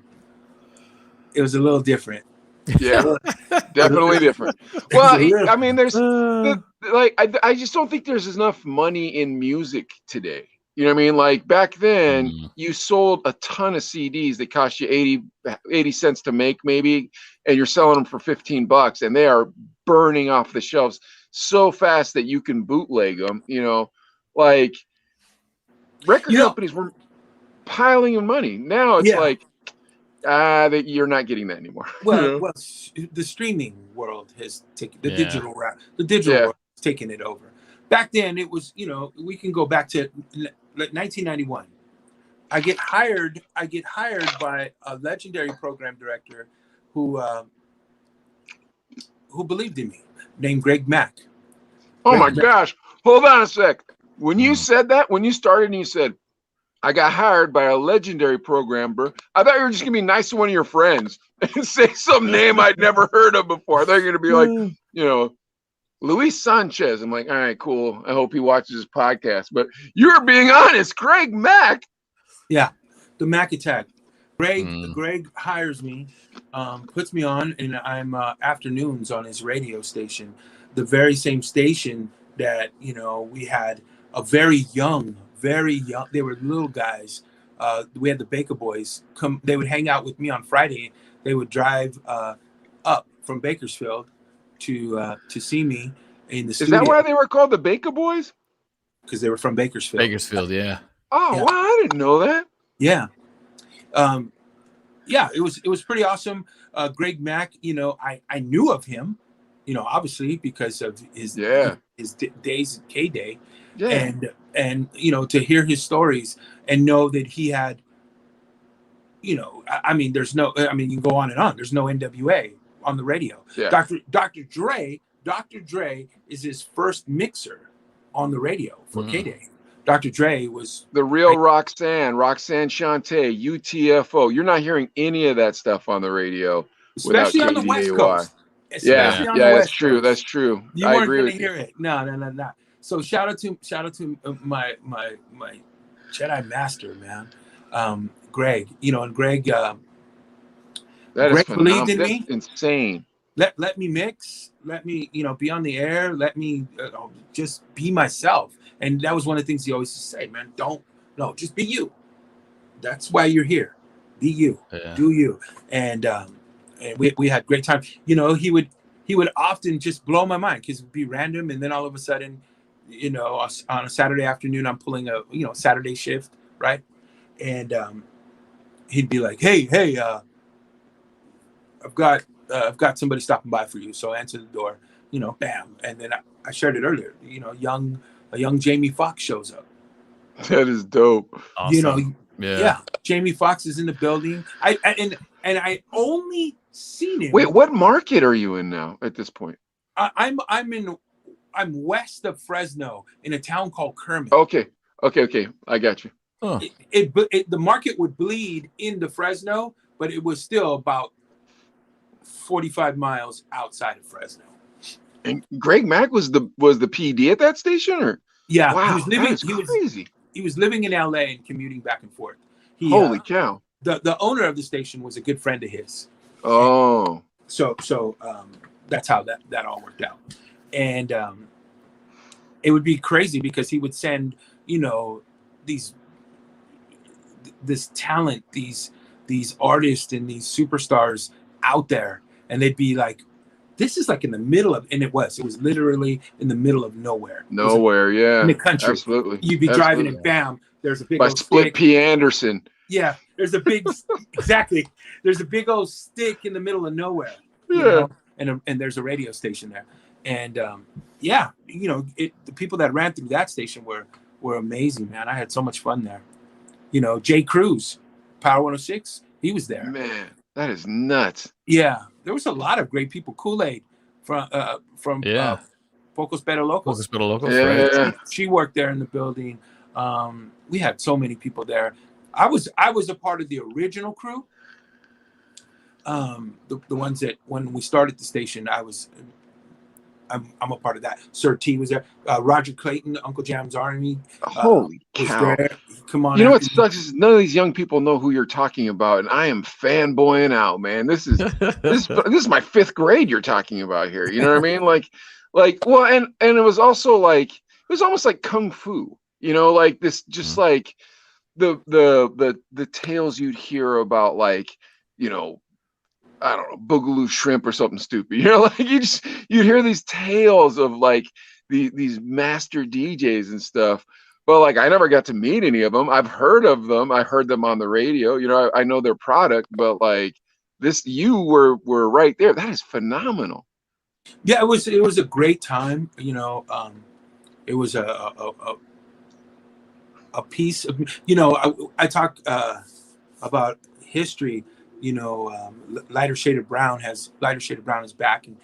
little different. Yeah, definitely different. Well, I mean, there's I just don't think there's enough money in music today. You know what I mean? Like back then, you sold a ton of CDs that cost you 80 cents to make, maybe, and you're selling them for $15, and they are burning off the shelves so fast that you can bootleg them. You know, like record companies were piling in money. Now it's like, that you're not getting that anymore. Well, the streaming world has taken the digital route. The digital world has taken it over. Back then, it was, we can go back to 1991. I get hired by a legendary program director who believed in me, named Greg Mack. Oh my gosh! Hold on a sec. When you said that, when you started and you said, I got hired by a legendary programmer, I thought you were just gonna be nice to one of your friends and say some name I'd never heard of before. I thought you were gonna be like, Luis Sanchez. I'm like, all right, cool. I hope he watches this podcast. But you're being honest, Greg Mack. Yeah, the Mack Attack. Greg hires me, puts me on, and I'm afternoons on his radio station, the very same station that we had a very young. They were little guys. We had the Baker Boys come. They would hang out with me on Friday. They would drive up from Bakersfield to see me in the studio. Is that why they were called the Baker Boys? Because they were from Bakersfield. Bakersfield, yeah. Oh, yeah. Wow, I didn't know that. Yeah. It was pretty awesome. Greg Mack, I knew of him, obviously because of his days at K-Day. Yeah. And to hear his stories and know that he had, you can go on and on. There's no NWA on the radio. Yeah. Dr. Dre is his first mixer on the radio for K-Day. Dr. Dre was the real Roxanne Shante, UTFO. You're not hearing any of that stuff on the radio, especially on the West Coast. That's true. That's true. You weren't going to hear it. No. So shout out to my Jedi Master, man, Greg. And Greg, Greg believed in me. Insane. Let me mix. Let me be on the air. Let me just be myself. And that was one of the things he always used to say, man. Just be you. That's why you're here. Be you. Yeah. Do you. And we had great time. He would often just blow my mind because it would be random, and then all of a sudden, on a Saturday afternoon, I'm pulling a Saturday shift, right? And he'd be like, "Hey, I've got somebody stopping by for you." So I answer the door, bam, and then I shared it earlier. A young Jamie Foxx shows up. That is dope. Awesome. Jamie Foxx is in the building. I only seen him. Wait, what market are you in now at this point? I'm west of Fresno in a town called Kermit. Okay. I got you. Huh. The market would bleed into Fresno, but it was still about 45 miles outside of Fresno. And Greg Mack was the PD at that station, or wow, crazy. He was living in LA and commuting back and forth. Holy cow! The owner of the station was a good friend of his. Oh, so that's how that all worked out. And it would be crazy because he would send this talent, these artists and these superstars out there, and they'd be like, this is like in the middle of, and it was literally in the middle of nowhere. In the country. You'd be driving and bam, there's a big by Split P. Anderson. Yeah, there's a big exactly. There's a big old stick in the middle of nowhere, you Yeah. know, and there's a radio station there, and yeah, you know, the people that ran through that station were amazing, man. I had so much fun there. You know, Jay Cruz, Power 106, he was there. Man, that is nuts. Yeah, there was a lot of great people. Kool-Aid from Yeah. Pocos Pero Locos. Focus Middle Locals, Yeah. right? She worked there in the building. We had so many people there. I was a part of the original crew. The ones that when we started the station, I'm a part of that. Sir T was there. Roger Clayton, Uncle Jam's Army. Holy was cow. there. Come on. You know what Anthony. sucks is none of these young people know who you're talking about, and I am fanboying out, man. This is my 5th grade you're talking about here. You know what I mean? Like well, and it was also like it was almost like kung fu, you know, like this just like the tales you'd hear about, like, you know, I don't know, Boogaloo shrimp or something stupid. You know, like you'd hear these tales of like these master DJs and stuff. But like I never got to meet any of them. I've heard of them. I heard them on the radio. You know, I know their product, but like this, you were right there. That is phenomenal. Yeah, it was a great time. You know, it was a piece of, you know, I talk about history. You know, Lighter Shade of Brown is back, and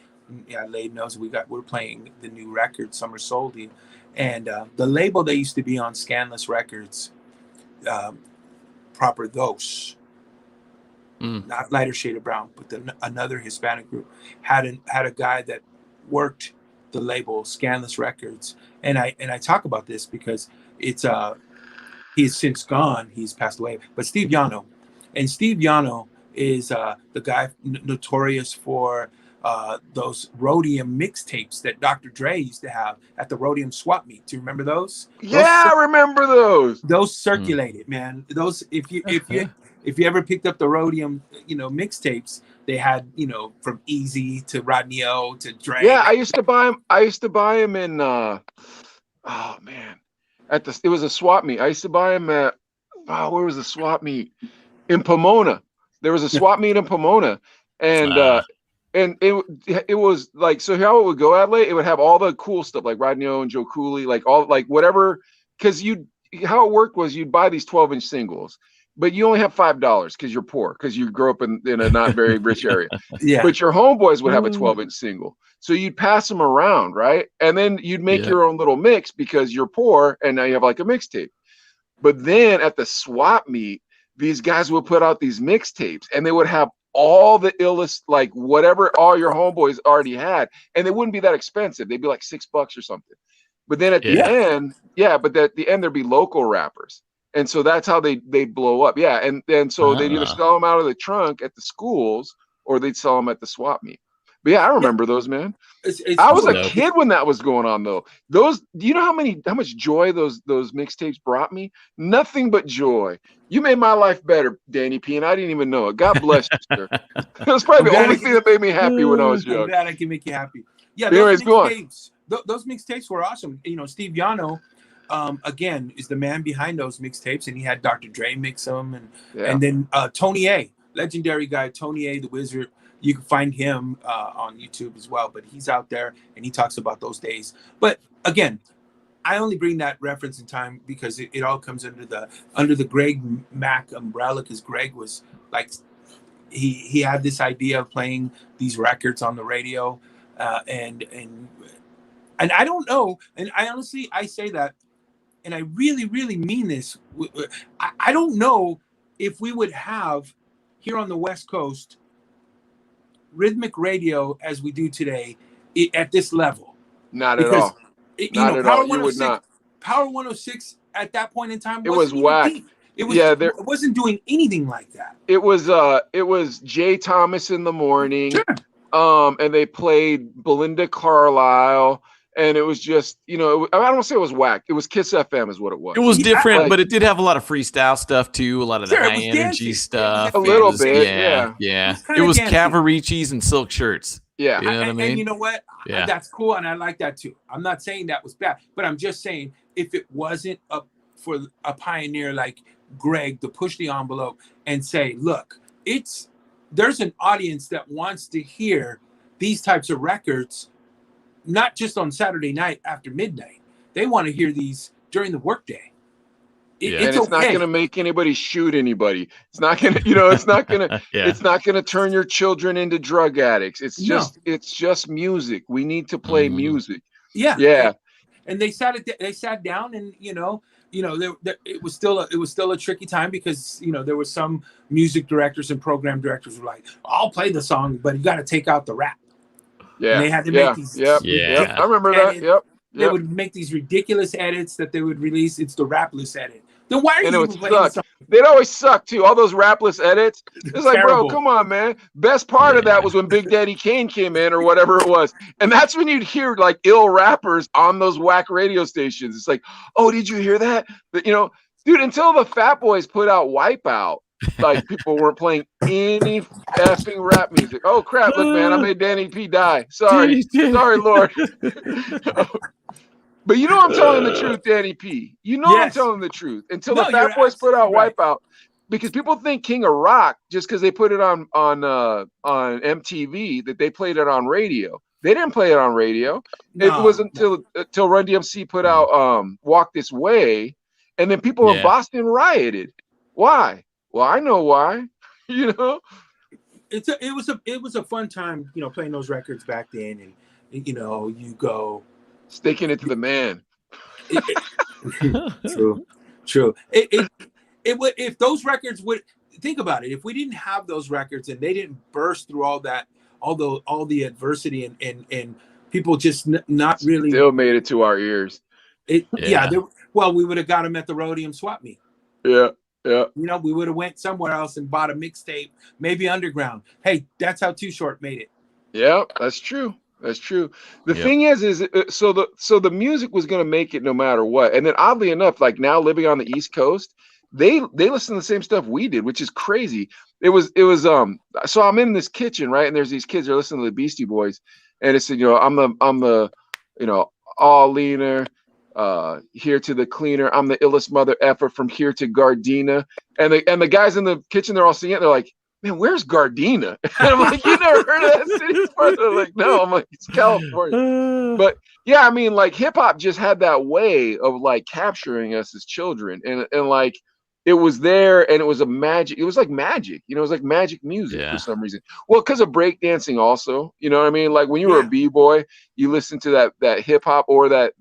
yeah, Lade knows we're playing the new record, Summer Soldi, and the label they used to be on, Scanless Records, Proper Dos, not Lighter Shade of Brown, but another Hispanic group had a guy that worked the label Scanless Records, and I talk about this because it's he's since gone, he's passed away, but Steve Yano is the guy notorious for those Rhodium mixtapes that Dr. Dre used to have at the Rhodium swap meet. Do you remember those? Yeah, I remember those. Those circulated, man. Those if you ever picked up the Rhodium, you know, mixtapes, they had, you know, from Easy to Rodney O to Dre. Yeah, I used to buy them in oh man. It was a swap meet. I used to buy them at where was the swap meet? In Pomona. There was a swap meet in Pomona, and it was like, so how it would go, Adelaide, it would have all the cool stuff like Rodney O and Joe Cooley, like all like whatever, because how it worked was you'd buy these 12-inch singles, but you only have $5 because you're poor, because you grew up in a not very rich area. Yeah. But your homeboys would have a 12-inch single, so you'd pass them around, right? And then you'd make your own little mix because you're poor, and now you have like a mixtape. But then at the swap meet, these guys would put out these mixtapes, and they would have all the illest, like whatever all your homeboys already had, and they wouldn't be that expensive. They'd be like $6 or something. But then at the end, at the end there'd be local rappers, and so that's how they blow up. Yeah, and so they'd either sell them out of the trunk at the schools, or they'd sell them at the swap meet. But yeah, I remember those, man. I was a kid when that was going on, though. Do you know how much joy those mixtapes brought me? Nothing but joy. You made my life better, Danny P, and I didn't even know it. God bless you, sir. That was probably the only thing that made me happy when I was young. I'm glad I can make you happy. Yeah, anyways, go on. Those mixtapes were awesome. You know, Steve Yano, again, is the man behind those mixtapes, and he had Dr. Dre mix them, and then Tony A, legendary guy, Tony A, the Wizard. You can find him on YouTube as well, but he's out there and he talks about those days. But again, I only bring that reference in time because it all comes under the Greg Mack umbrella, because Greg was like, he had this idea of playing these records on the radio, and I don't know, and I honestly, I say that, and I really, really mean this. I don't know if we would have here on the West Coast rhythmic radio as we do today at this level. Not at all. Not at all. You would not. Power 106 at that point in time, it was whack. It wasn't doing anything like that. It was Jay Thomas in the morning. Sure. And they played Belinda Carlisle, and it was just, I don't want to say it was whack. It was Kiss FM is what it was. It was different, but it did have a lot of freestyle stuff too, a lot of the high energy stuff. A little bit, yeah. It was Cavaricis and silk shirts. Yeah. You know what I mean? And you know what? Yeah. That's cool, and I like that too. I'm not saying that was bad, but I'm just saying if it wasn't for a pioneer like Greg to push the envelope and say, look, there's an audience that wants to hear these types of records, not just on Saturday night after midnight. They want to hear these during the workday. It's not going to make anybody shoot anybody. It's not going to, it's not going to, it's not going to turn your children into drug addicts. It's just music. We need to play music. Yeah. And they sat down, and it was still a tricky time, because there were some music directors and program directors who were like, I'll play the song, but you got to take out the rap. Yeah. And they had to make these. I remember that. Yep. They would make these ridiculous edits that they would release. It's the rapless edit. Then why are you even playing the song? They'd always suck too. All those rapless edits. It's like, bro, come on, man. Best part of that was when Big Daddy Kane came in, or whatever it was. And that's when you'd hear like ill rappers on those whack radio stations. It's like, oh, did you hear that? But, dude, until the Fat Boys put out Wipeout, like, people weren't playing any effing rap music. Oh crap! Look, man, I made Danny P die. Sorry, Lord. But I'm telling the truth, Danny P. I'm telling the truth. Until the Fat Boys put out Wipeout, because people think King of Rock, just because they put it on MTV, that they played it on radio. They didn't play it on radio. It wasn't until Run DMC put out Walk This Way, and then people in Boston rioted. Why? Well, I know why. It was a fun time, playing those records back then, and you go sticking it to the man. True. If those records would, think about it, if we didn't have those records and they didn't burst through all the adversity and people just not really still made it to our ears. We would have got them at the Rhodium Swap Meet. Yeah. We would have went somewhere else and bought a mixtape, maybe underground. Hey, that's how Too Short made it. Yeah, that's true. The thing is so the music was going to make it no matter what. And then oddly enough, like now living on the East Coast, they listen to the same stuff we did, which is crazy. It was so I'm in this kitchen, right? And there's these kids that are listening to the Beastie Boys, and it said, I'm the all leaner, here to the cleaner, I'm the illest mother effer from here to Gardena. And the guys in the kitchen, they're all singing it. They're like, man, where's Gardena? And I'm like, you never heard of that city? They're like, no. I'm like, it's California. But yeah, I mean, like, hip hop just had that way of like capturing us as children, and like it was there, and it was magic. It was like magic, it was like magic music for some reason. Well, because of breakdancing, also, you know what I mean? Like when you were a b-boy, you listened to that hip hop or that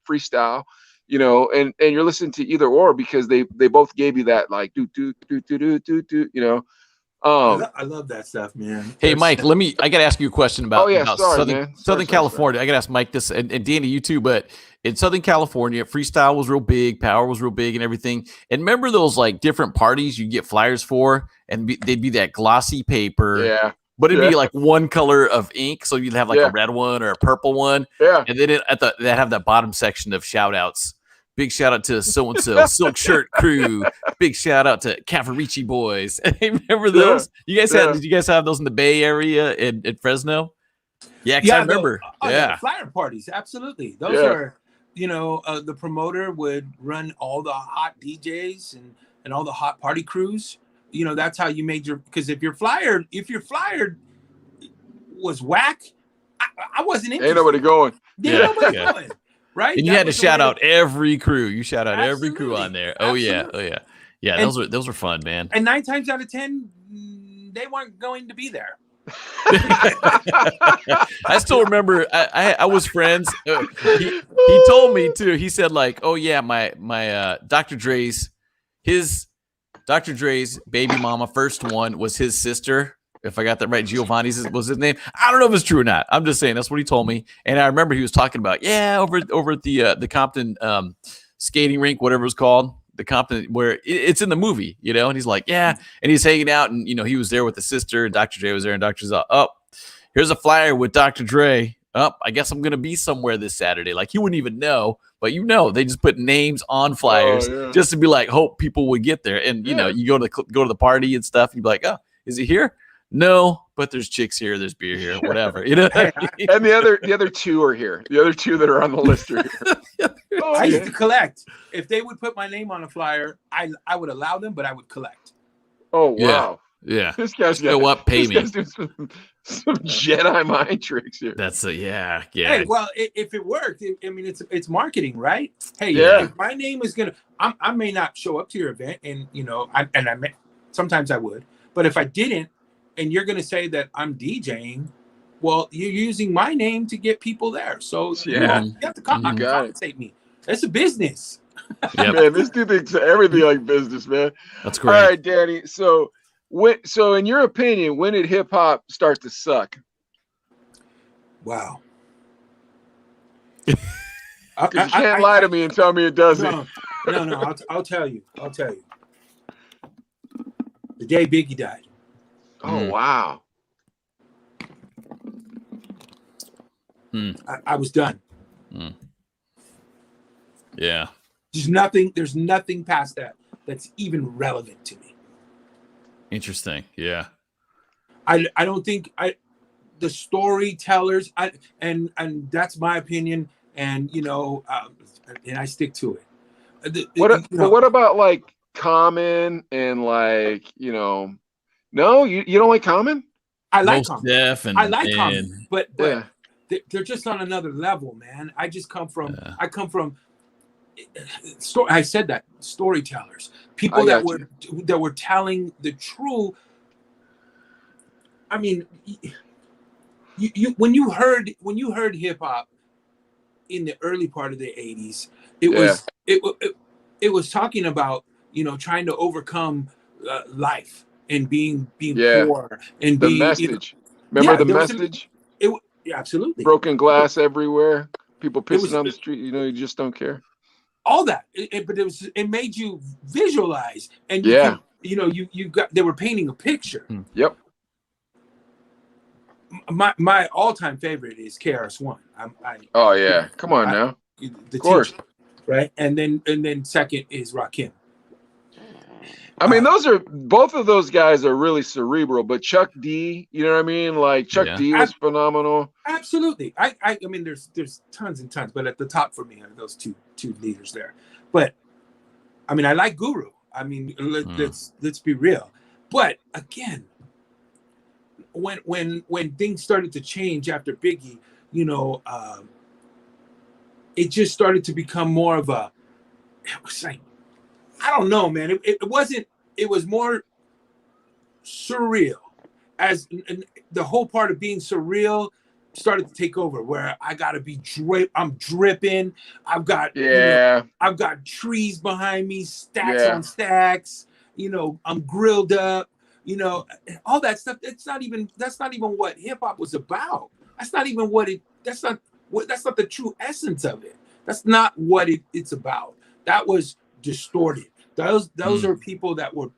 freestyle. And you're listening to either or, because they both gave you that like do. I love that stuff, man. Hey, Mike, I got to ask you a question about, Southern California. I got to ask Mike this, and Danny, you too, but in Southern California, freestyle was real big, power was real big and everything. And remember those like different parties you get flyers for, and they'd be that glossy paper. Yeah. But it'd be like one color of ink. So you'd have like a red one or a purple one. Yeah. And then they have that bottom section of shout outs. Big shout out to so-and-so, Silk Shirt Crew. Big shout out to Cavarici Boys. Remember those? Did you guys have those in the Bay Area in Fresno? Yeah, because I remember. The flyer parties, absolutely. Those are, the promoter would run all the hot DJs and all the hot party crews. That's how you made because if your flyer was whack, I wasn't interested. Ain't nobody going. Nobody going. Right, and you had to shout out every crew. You shout out every crew on there. Oh yeah. Yeah. Those were fun, man. And 9 times out of 10, they weren't going to be there. I still remember. I was friends. He told me too. He said like, oh yeah, my Dr. Dre's baby mama, first one, was his sister. If I got that right, Giovanni's was his name. I don't know if it's true or not. I'm just saying that's what he told me. And I remember he was talking about, over at the Compton skating rink, whatever it's called, the Compton, where it's in the movie, and he's like, and he's hanging out, and he was there with the sister, and Dr. Dre was there, and Dr. Dre's like, oh, here's a flyer with Dr. Dre. Oh, I guess I'm gonna be somewhere this Saturday. Like he wouldn't even know, but they just put names on flyers just to be like, hope people would get there. And you go to the party and stuff, and you'd be like, oh, is he here? No, but there's chicks here, there's beer here, whatever. And the other two are here. The other two that are on the list are here. Oh, I used okay. to collect. If they would put my name on a flyer, I would allow them, but I would collect. Oh, wow. Yeah. This guy's Show up, pay me. doing some Jedi mind tricks here. That's yeah. Hey, well, if it worked, I mean, it's marketing, right? Hey, Yeah. if my name is gonna, I may not show up to your event, and sometimes I would, but if I didn't, and you're gonna say that I'm DJing, well, you're using my name to get people there, so Yeah. you have to Got it. compensate me. It's a business. Yep. Man, this dude thinks everything like business, man. That's All great. right, Danny. So in your opinion, when did hip hop start to suck? Wow. Because you can't lie to me and tell me it doesn't. No. I'll tell you. The day Biggie died. Oh, wow. I was done. Yeah. There's nothing past that that's even relevant to me. Interesting. Yeah. I don't think the storytellers, and that's my opinion, and and I stick to it. What about like Common and like, no, you don't like Common? I like Most Common. Def and I like and, Common, but Yeah. they're just on another level, man. I come from I said that storytellers, people that were telling the true. I mean, you when you heard hip hop in the early part of the 80s, it was talking about trying to overcome life and being poor and the being message. Remember the there was message? Absolutely. Broken glass everywhere. People pissing was- on the street. You just don't care. All that, but it made you visualize, and they were painting a picture. Yep. My all-time favorite is KRS-One. Oh yeah, come on now. The Of course. teacher, right? And then second is Rakim. I mean, both of those guys are really cerebral, but Chuck D, you know what I mean? Like Chuck D was phenomenal. Absolutely. I mean, there's tons and tons, but at the top for me are those two leaders there. But I mean, I like Guru. I mean, let's be real. But again, when things started to change after Biggie, it just started to become more of a. It was like, I don't know, man. It wasn't. It was more surreal, as the whole part of being surreal started to take over. Where I gotta be I'm dripping. I've got I've got trees behind me, stacks on stacks. I'm grilled up. All that stuff. That's not even what hip hop was about. That's not even what it. That's not the true essence of it. That's not what it's about. That was distorted. Those are people that were.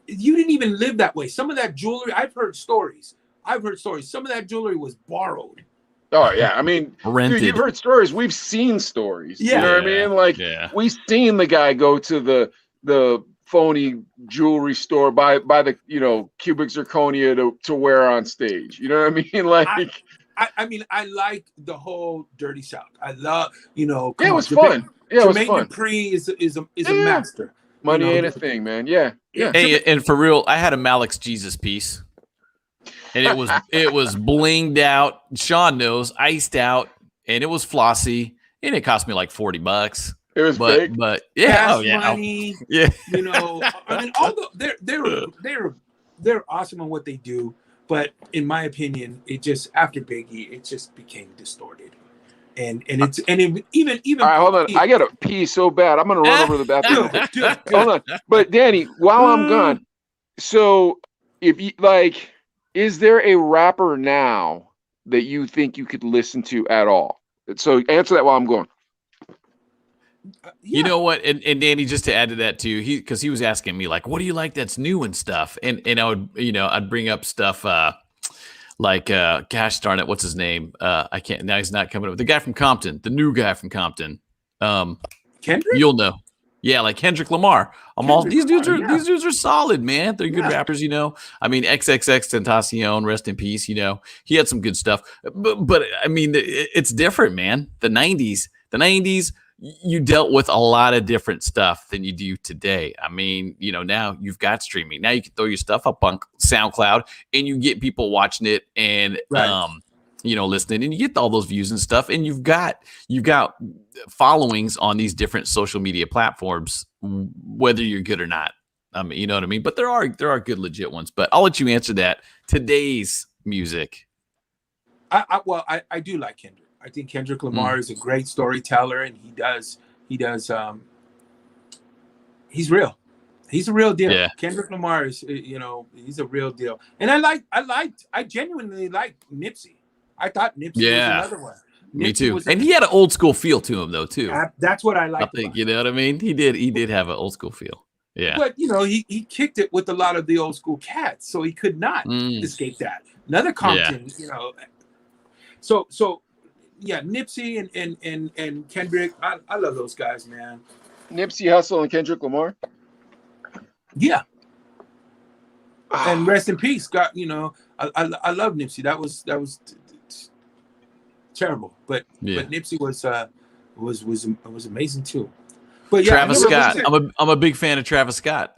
You didn't even live that way. Some of that jewelry, I've heard stories. Some of that jewelry was borrowed. Oh yeah, I mean, rented. Dude, you've heard stories. We've seen stories. Yeah. You know what I mean? Like we've seen the guy go to the phony jewelry store, buy the cubic zirconia to wear on stage. You know what I mean? Like. I mean, I like the whole Dirty South. I love, it was fun. Yeah, it was fun. Dupree is a master. Money ain't a thing, man. Yeah. Hey, and for real, I had a Malik's Jesus piece, and it was blinged out. Sean knows, iced out, and it was flossy, and it cost me like $40. It was big, but yeah, money. Yeah. I mean, although they're awesome on what they do. But in my opinion, it just after Biggie, it just became distorted, and even. All right, hold on. I gotta pee so bad. I'm gonna run over to the bathroom. Hold on. But Danny, while I'm gone, so if you is there a rapper now that you think you could listen to at all? So answer that while I'm going. You know what? And Danny, just to add to that too, because he was asking me like, what do you like that's new and stuff? And I would, I'd bring up stuff like gosh darn it, what's his name? I can't now, he's not coming up. The guy from Compton, the new guy from Compton. Kendrick? You'll know. Yeah, like Kendrick Lamar. These dudes are solid, man. They're good rappers, I mean, XXXTentacion, rest in peace, he had some good stuff. But I mean, it's different, man. The 90s, you dealt with a lot of different stuff than you do today. I mean, now you've got streaming. Now you can throw your stuff up on SoundCloud and you get people watching it and Right. listening, and you get all those views and stuff, and you've got followings on these different social media platforms, whether you're good or not. I mean, you know what I mean? But there are good legit ones, but I'll let you answer that. Today's music. I do like Kendrick. I think Kendrick Lamar is a great storyteller, and he's real. He's a real deal. Yeah. Kendrick Lamar is, he's a real deal. And I genuinely liked Nipsey. I thought Nipsey was another one. Me too. And he had an old school feel to him though too. That's what I like. I think, you know what I mean? He did have an old school feel. Yeah. But he kicked it with a lot of the old school cats, so he could not escape that. Another Compton, So yeah, Nipsey and Kendrick, I love those guys, man. Nipsey Hussle and Kendrick Lamar. Yeah. And rest in peace. God, I love Nipsey. That was terrible, but Nipsey was amazing too. But yeah, Travis Scott. I'm a big fan of Travis Scott.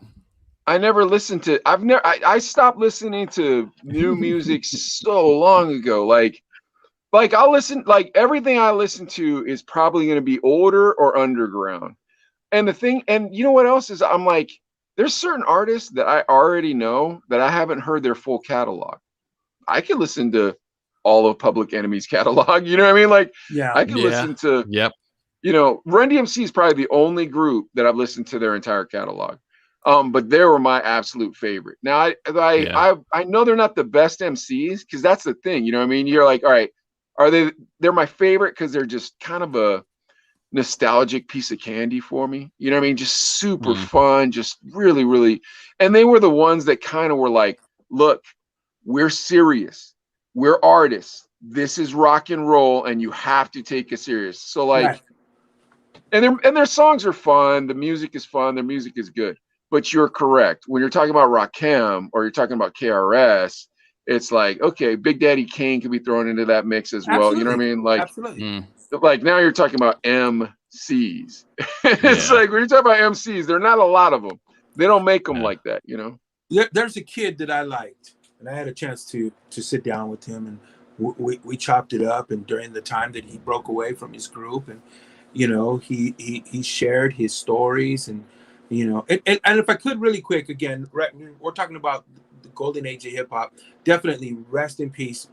I never listened to. I stopped listening to new music so long ago. Like I'll listen. Like everything I listen to is probably going to be older or underground. And the thing, and you know what else is? I'm like, there's certain artists that I already know that I haven't heard their full catalog. I can listen to all of Public Enemy's catalog. You know what I mean? Like, I can listen to. Yep. Run DMC is probably the only group that I've listened to their entire catalog. But they were my absolute favorite. Now I know they're not the best MCs, because that's the thing. You know what I mean? You're like, all right, they're my favorite because they're just kind of a nostalgic piece of candy for me. You know what I mean? Just super fun, just really, really. And they were the ones that kind of were like, look, we're serious. We're artists. This is rock and roll, and you have to take it serious. So like, and their songs are fun. The music is fun. Their music is good. But you're correct. When you're talking about Rakim or you're talking about KRS, it's like, okay, Big Daddy Kane can be thrown into that mix as well. Absolutely. You know what I mean? Like, absolutely. Like now you're talking about MCs. It's like when you're talking about MCs, there are not a lot of them. They don't make them like that, There's a kid that I liked, and I had a chance to sit down with him, and we chopped it up. And during the time that he broke away from his group, and he shared his stories, and and if I could really quick again, we're talking about the golden age of hip hop. Definitely rest in peace,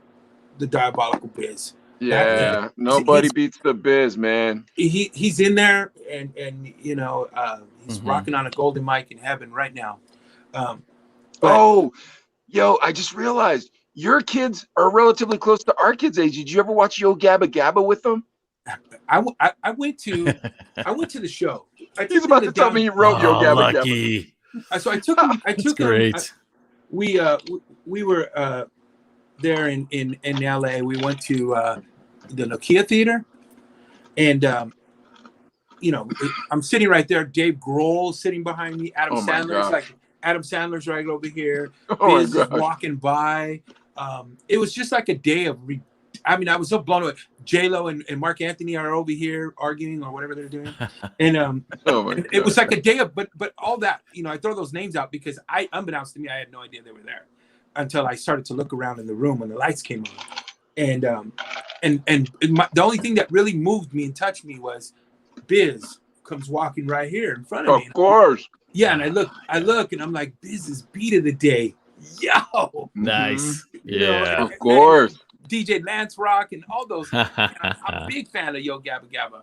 the Diabolical Biz. Yeah, nobody beats the Biz, man. He's in there, and he's rocking on a golden mic in heaven right now. I just realized your kids are relatively close to our kids' age. Did you ever watch Yo Gabba Gabba with them? I went to the show. He's about to tell me he wrote Yo Gabba lucky. Gabba. So I took him. Great. We were there in LA. We went to the Nokia Theater, and I'm sitting right there. Dave Grohl sitting behind me. Adam Sandler's right over here. Biz is walking by. It was just like a day of. I was so blown away. J-Lo and Mark Anthony are over here arguing or whatever they're doing, and it was like a day of. But all that, I throw those names out because unbeknownst to me, I had no idea they were there until I started to look around in the room when the lights came on. And the only thing that really moved me and touched me was Biz comes walking right here in front of me. Of course. Yeah, and I look, and I'm like, Biz is beat of the day. Yo. Nice. Of course. DJ Lance Rock and all those. I'm a big fan of Yo Gabba Gabba.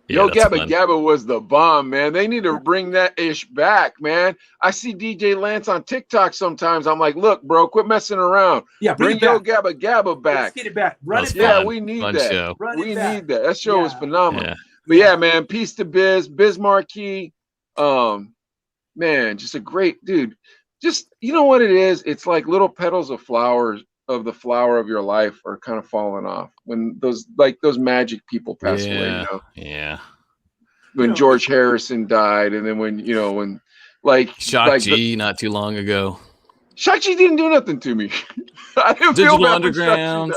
Yo Gabba Gabba was the bomb, man. They need to bring that ish back, man. I see DJ Lance on TikTok sometimes. I'm like, look, bro, quit messing around. Yeah, bring Yo Gabba Gabba back. Let's get it back. Run it back. Yeah, we need that. We need that. That show was phenomenal. Yeah. But yeah, man, peace to Biz Marquee. Man, just a great dude. Just, you know what it is? It's like little petals of flowers of the flower of your life are kind of falling off when those magic people pass away. Yeah. When George Harrison died, and then when Shock G not too long ago. Shock G didn't do nothing to me. I didn't Digital feel bad Underground.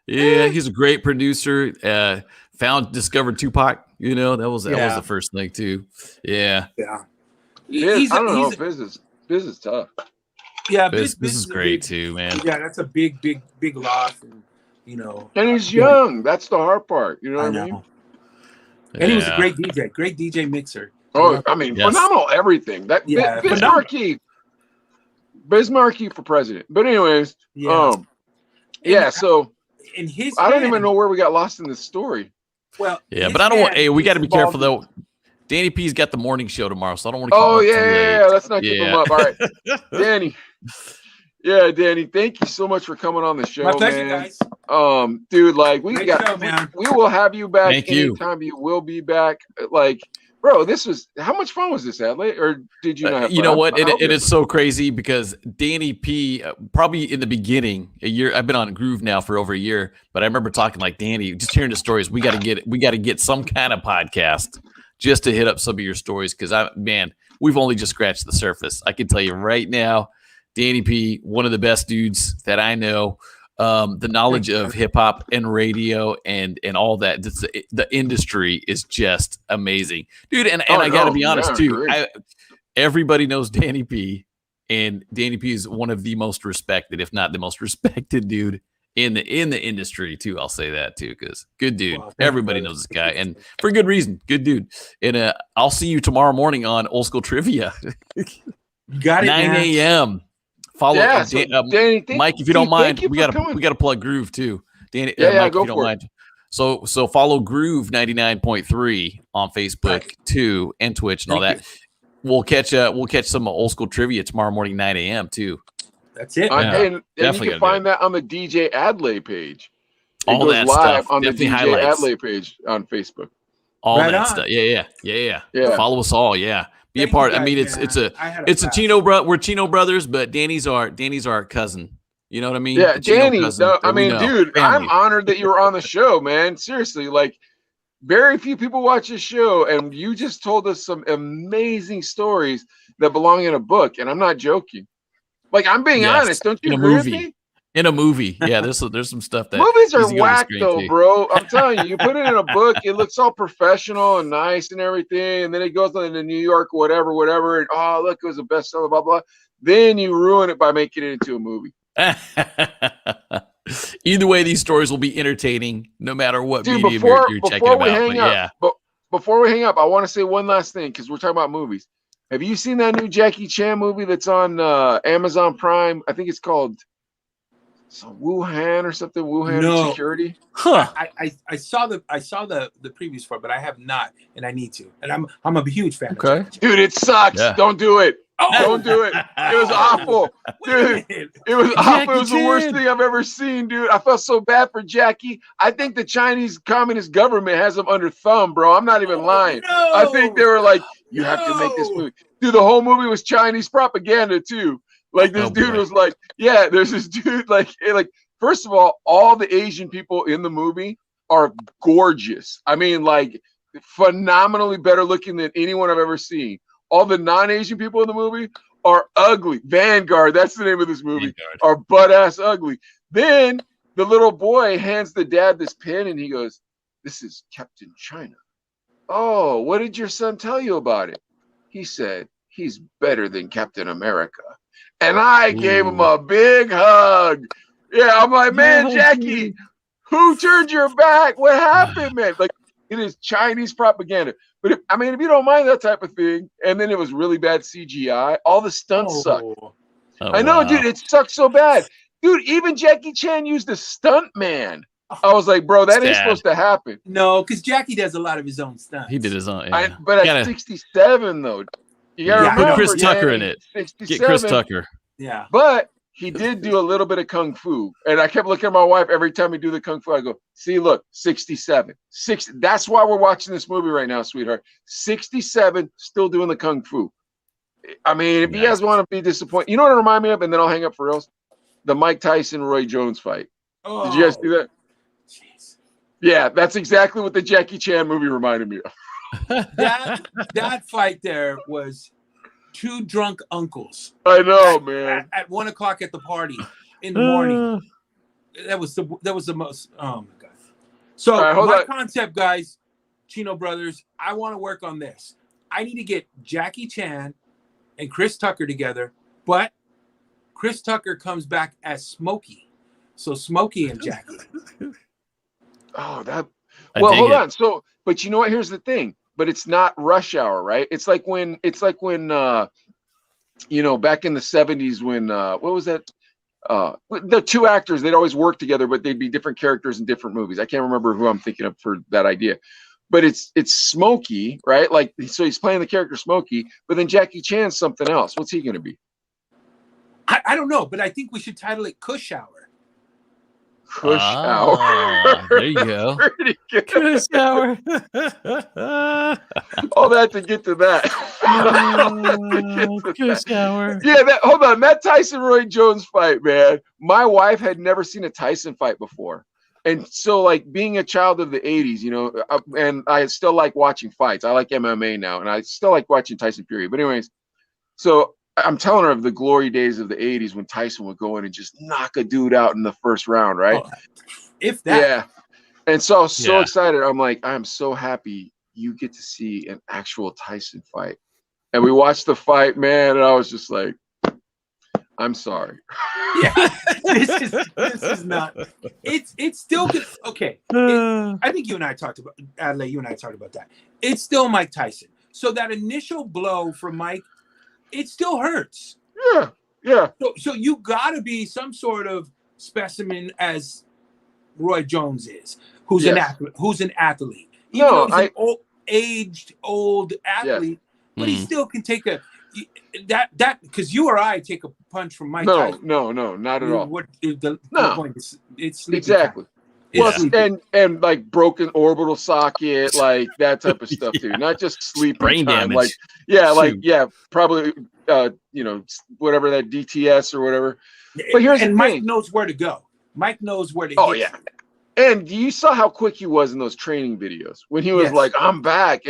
Yeah, he's a great producer. discovered Tupac. You know, that was Yeah. the first thing too. Yeah. Yeah. I don't know. Biz is tough. Yeah, This Biz is a great big, too, man. Yeah, that's a big loss, and you know. And he's young. That's the hard part. You know what I mean? And he was a great DJ mixer. Oh, I mean, phenomenal everything. That Yeah, Biz Markie for president. But anyways, so in his I don't even know where we got lost in this story. Well, yeah, but I don't want. Hey, we got to be careful though. Danny P's got the morning show tomorrow, so I don't want to. Oh yeah. Let's not keep him up. All right, Danny. Yeah, Danny. Thank you so much for coming on the show, my pleasure, man. guys. Dude, like we will have you back anytime you will be back. Like, bro, this was how much fun was this, Adley? Or did you not have fun? You know what? It is so crazy because Danny P, probably in the beginning, a year. I've been on Groove now for over a year, but I remember talking like Danny, just hearing the stories. We got to get some kind of podcast just to hit up some of your stories because we've only just scratched the surface. I can tell you right now, Danny P, one of the best dudes that I know. The knowledge of hip hop and radio and all that, the industry is just amazing, dude. And I got to be honest too. Everybody knows Danny P, and Danny P is one of the most respected, if not the most respected dude in the industry too. I'll say that too, because good dude. Wow, everybody knows this guy, and for good reason. Good dude. And I'll see you tomorrow morning on Old School Trivia. Got it. 9 a.m. Follow Danny, Mike, if you don't mind, we gotta plug Groove too. Danny, Mike, go if you don't for mind. So follow Groove 99.3 on Facebook too and Twitch and all that. We'll catch some Old School Trivia tomorrow morning 9 a.m. too. That's it. And you can find that on the DJ Adley page. It all goes that live stuff on the definitely DJ highlights. Adley page on Facebook. All that stuff. Yeah. Follow us all. Yeah. Be a part. I mean, it's a Chino we're Chino brothers, but Danny's our cousin. You know what I mean? Yeah, Danny. Dude, Family. I'm honored that you were on the show, man. Seriously, like very few people watch this show, and you just told us some amazing stories that belong in a book, and I'm not joking. Like I'm being honest. Don't you agree with me? In a movie, yeah. There's some stuff that movies are whack though, bro. I'm telling you, you put it in a book, it looks all professional and nice and everything, and then it goes on to New York, whatever, and look, it was a bestseller, blah blah. Then you ruin it by making it into a movie. Either way, these stories will be entertaining, no matter what medium you're checking about. Before we hang up, I want to say one last thing because we're talking about movies. Have you seen that new Jackie Chan movie that's on Amazon Prime? I think it's called Wuhan or something. Wuhan Security. Huh. I saw the previews for it, but I have not, and I need to. And I'm a huge fan. Okay, dude, it sucks. Yeah. Don't do it. Don't do it. It was awful, dude. It was awful. It was the worst thing I've ever seen, dude. I felt so bad for Jackie. I think the Chinese Communist government has him under thumb, bro. I'm not even lying. No. I think they were like, you have to make this movie. Dude, the whole movie was Chinese propaganda too. Like this dude was like, yeah, there's this dude like first of all the Asian people in the movie are gorgeous. I mean, like phenomenally better looking than anyone I've ever seen. All the non-Asian people in the movie are ugly. Vanguard, that's the name of this movie, are butt-ass ugly. Then the little boy hands the dad this pen and he goes, this is Captain China. Oh, what did your son tell you about it? He said, he's better than Captain America. And I gave him a big hug. Yeah, I'm like, man, Jackie, who turned your back? What happened, man? Like, it is Chinese propaganda. But if you don't mind that type of thing, and then it was really bad CGI, all the stunts suck. I know, dude, it sucks so bad. Dude, even Jackie Chan used a stunt man. I was like, bro, that ain't supposed to happen. No, because Jackie does a lot of his own stunts. He did his own. Yeah. But at 67, though, you gotta remember, put Chris Tucker in it. 67, get Chris Tucker. Yeah. But he did do a little bit of kung fu. And I kept looking at my wife every time he do the kung fu. I go, see, look, 67. That's why we're watching this movie right now, sweetheart. 67, still doing the kung fu. I mean, if you guys want to be disappointed, you know what it reminded me of? And then I'll hang up for reals. The Mike Tyson, Roy Jones fight. Oh, did you guys see that? Jeez. Yeah, that's exactly what the Jackie Chan movie reminded me of. that fight there was two drunk uncles. I know, man. At 1 o'clock at the party in the morning. That was the most. Oh my god. So All right, hold my on. concept, guys, Chino brothers, I want to work on this. I need to get Jackie Chan and Chris Tucker together, but Chris Tucker comes back as Smokey. So Smokey and Jackie. Oh, that. I Well, dig hold it. on. So, but you know what? Here's the thing. But it's not Rush Hour, right? It's like when you know, back in the 70s when what was that? The two actors, they'd always work together, but they'd be different characters in different movies. I can't remember who I'm thinking of for that idea. But it's Smokey, right? Like, so he's playing the character Smokey, but then Jackie Chan's something else. What's he going to be? I don't know, but I think we should title it Kush Hour. Kush Hour. There you go. Pretty good. Kush Hour. All that to get to that. Kush Hour. Yeah, hold on. That Tyson Roy Jones fight, man. My wife had never seen a Tyson fight before. And so, like, being a child of the 80s, you know, and I still like watching fights. I like MMA now, and I still like watching Tyson Fury. But anyways, so I'm telling her of the glory days of the 80s when Tyson would go in and just knock a dude out in the first round, right? Oh, if that. Yeah. And so I was so Yeah. excited. I'm like, I'm so happy you get to see an actual Tyson fight. And we watched the fight, man, and I was just like, I'm sorry. Yeah, this is not. It's still good. Okay. I think you and I talked about Adelaide. You and I talked about that. It's still Mike Tyson. So that initial blow from Mike, it still hurts. Yeah, yeah. So you got to be some sort of specimen as Roy Jones is, who's an Yes. athlete. Who's an athlete. No, Even though he's an old athlete, but he Mhm. still can take that because you or I take a punch from Mike No, Tyson. no, not at all. What the No. point is, it's sleeping Exactly. time. It's Plus, sleeping. and like broken orbital socket, like that type of stuff too. Not just sleeping Brain time. damage. Like, yeah, like, Shoot. yeah, probably you know, whatever that DTS or whatever. But here's and the Mike thing. knows where to go. Mike knows where to Oh hit. yeah. And you saw how quick he was in those training videos when he was Yes. like, I'm back.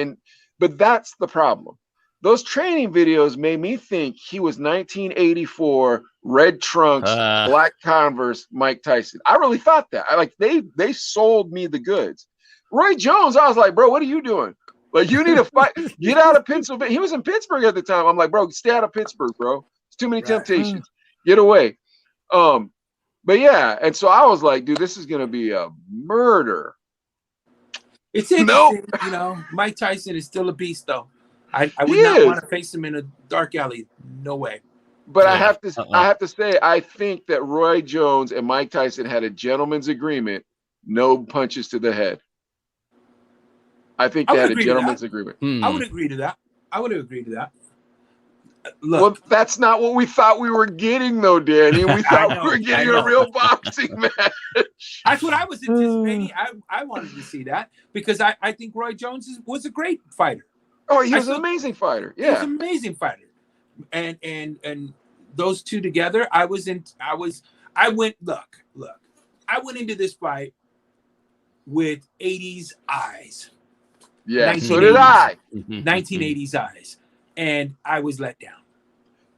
But that's the problem. Those training videos made me think he was 1984 red trunks, black Converse Mike Tyson. I really thought that. They sold me the goods. Roy Jones, I was like, bro, what are you doing? Like, you need to fight. Get out of Pennsylvania. He was in Pittsburgh at the time. I'm like, bro, stay out of Pittsburgh, bro. It's too many Right. temptations. Get away. But yeah, and so I was like, dude, this is gonna be a murder. It's interesting, you know. Mike Tyson is still a beast, though. I would He not is. want to face him in a dark alley. No way. But Yeah. I have to say, I think that Roy Jones and Mike Tyson had a gentleman's agreement, no punches to the head. I think I they would had a agree to gentleman's agreement. I would agree to that. I would agree to that. Look, Well, that's not what we thought we were getting, though, Danny. We thought we were getting I a know. real boxing match. that's what I was anticipating. I wanted to see that because I think Roy Jones was a great fighter. Oh, he I was an still- amazing fighter. He was Yeah. an amazing fighter. And those two together, I went into this fight with 80s eyes. Yeah. So 1980s. did I. 1980s eyes. And I was let down.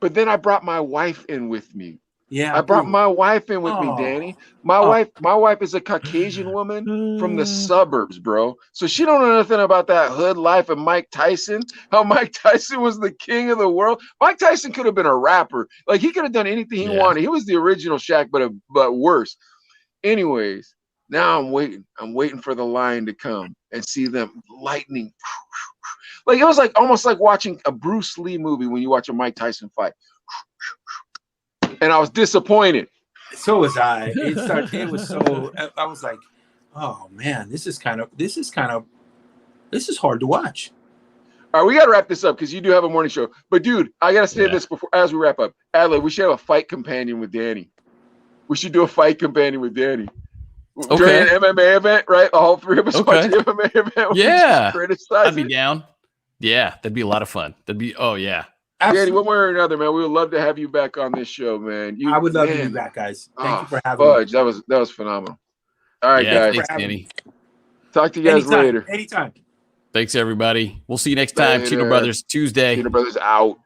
But then I brought my wife in with me. Yeah. I brought ooh. my wife in with me, Oh. Danny. My wife is a Caucasian woman from the suburbs, bro. So she don't know nothing about that hood life of Mike Tyson. How Mike Tyson was the king of the world. Mike Tyson could have been a rapper. Like, he could have done anything he wanted. He was the original Shaq, but worse. Anyways, now I'm waiting. I'm waiting for the lion to come and see them lightning. Like, it was like almost like watching a Bruce Lee movie when you watch a Mike Tyson fight. And I was disappointed. So was I. It was so. I was like, oh man, this is hard to watch. All right, we got to wrap this up because you do have a morning show. But dude, I got to say this before as we wrap up. Adelaide, we should have a fight companion with Danny. We should do a fight companion with Danny. Okay. During an MMA event, right? All three of us watch the MMA event. We Yeah. just criticize I'd be it. down. Yeah, that'd be a lot of fun. Oh yeah. Danny, one way or another, man, we would love to have you back on this show, man. I would love to be back, guys. Thank you for having fudge. me. That was phenomenal. All right, guys. Thanks, Danny. Talk to you guys later. Anytime. Thanks, everybody. We'll see you next time. Later. Chino Brothers Tuesday. Chino Brothers out.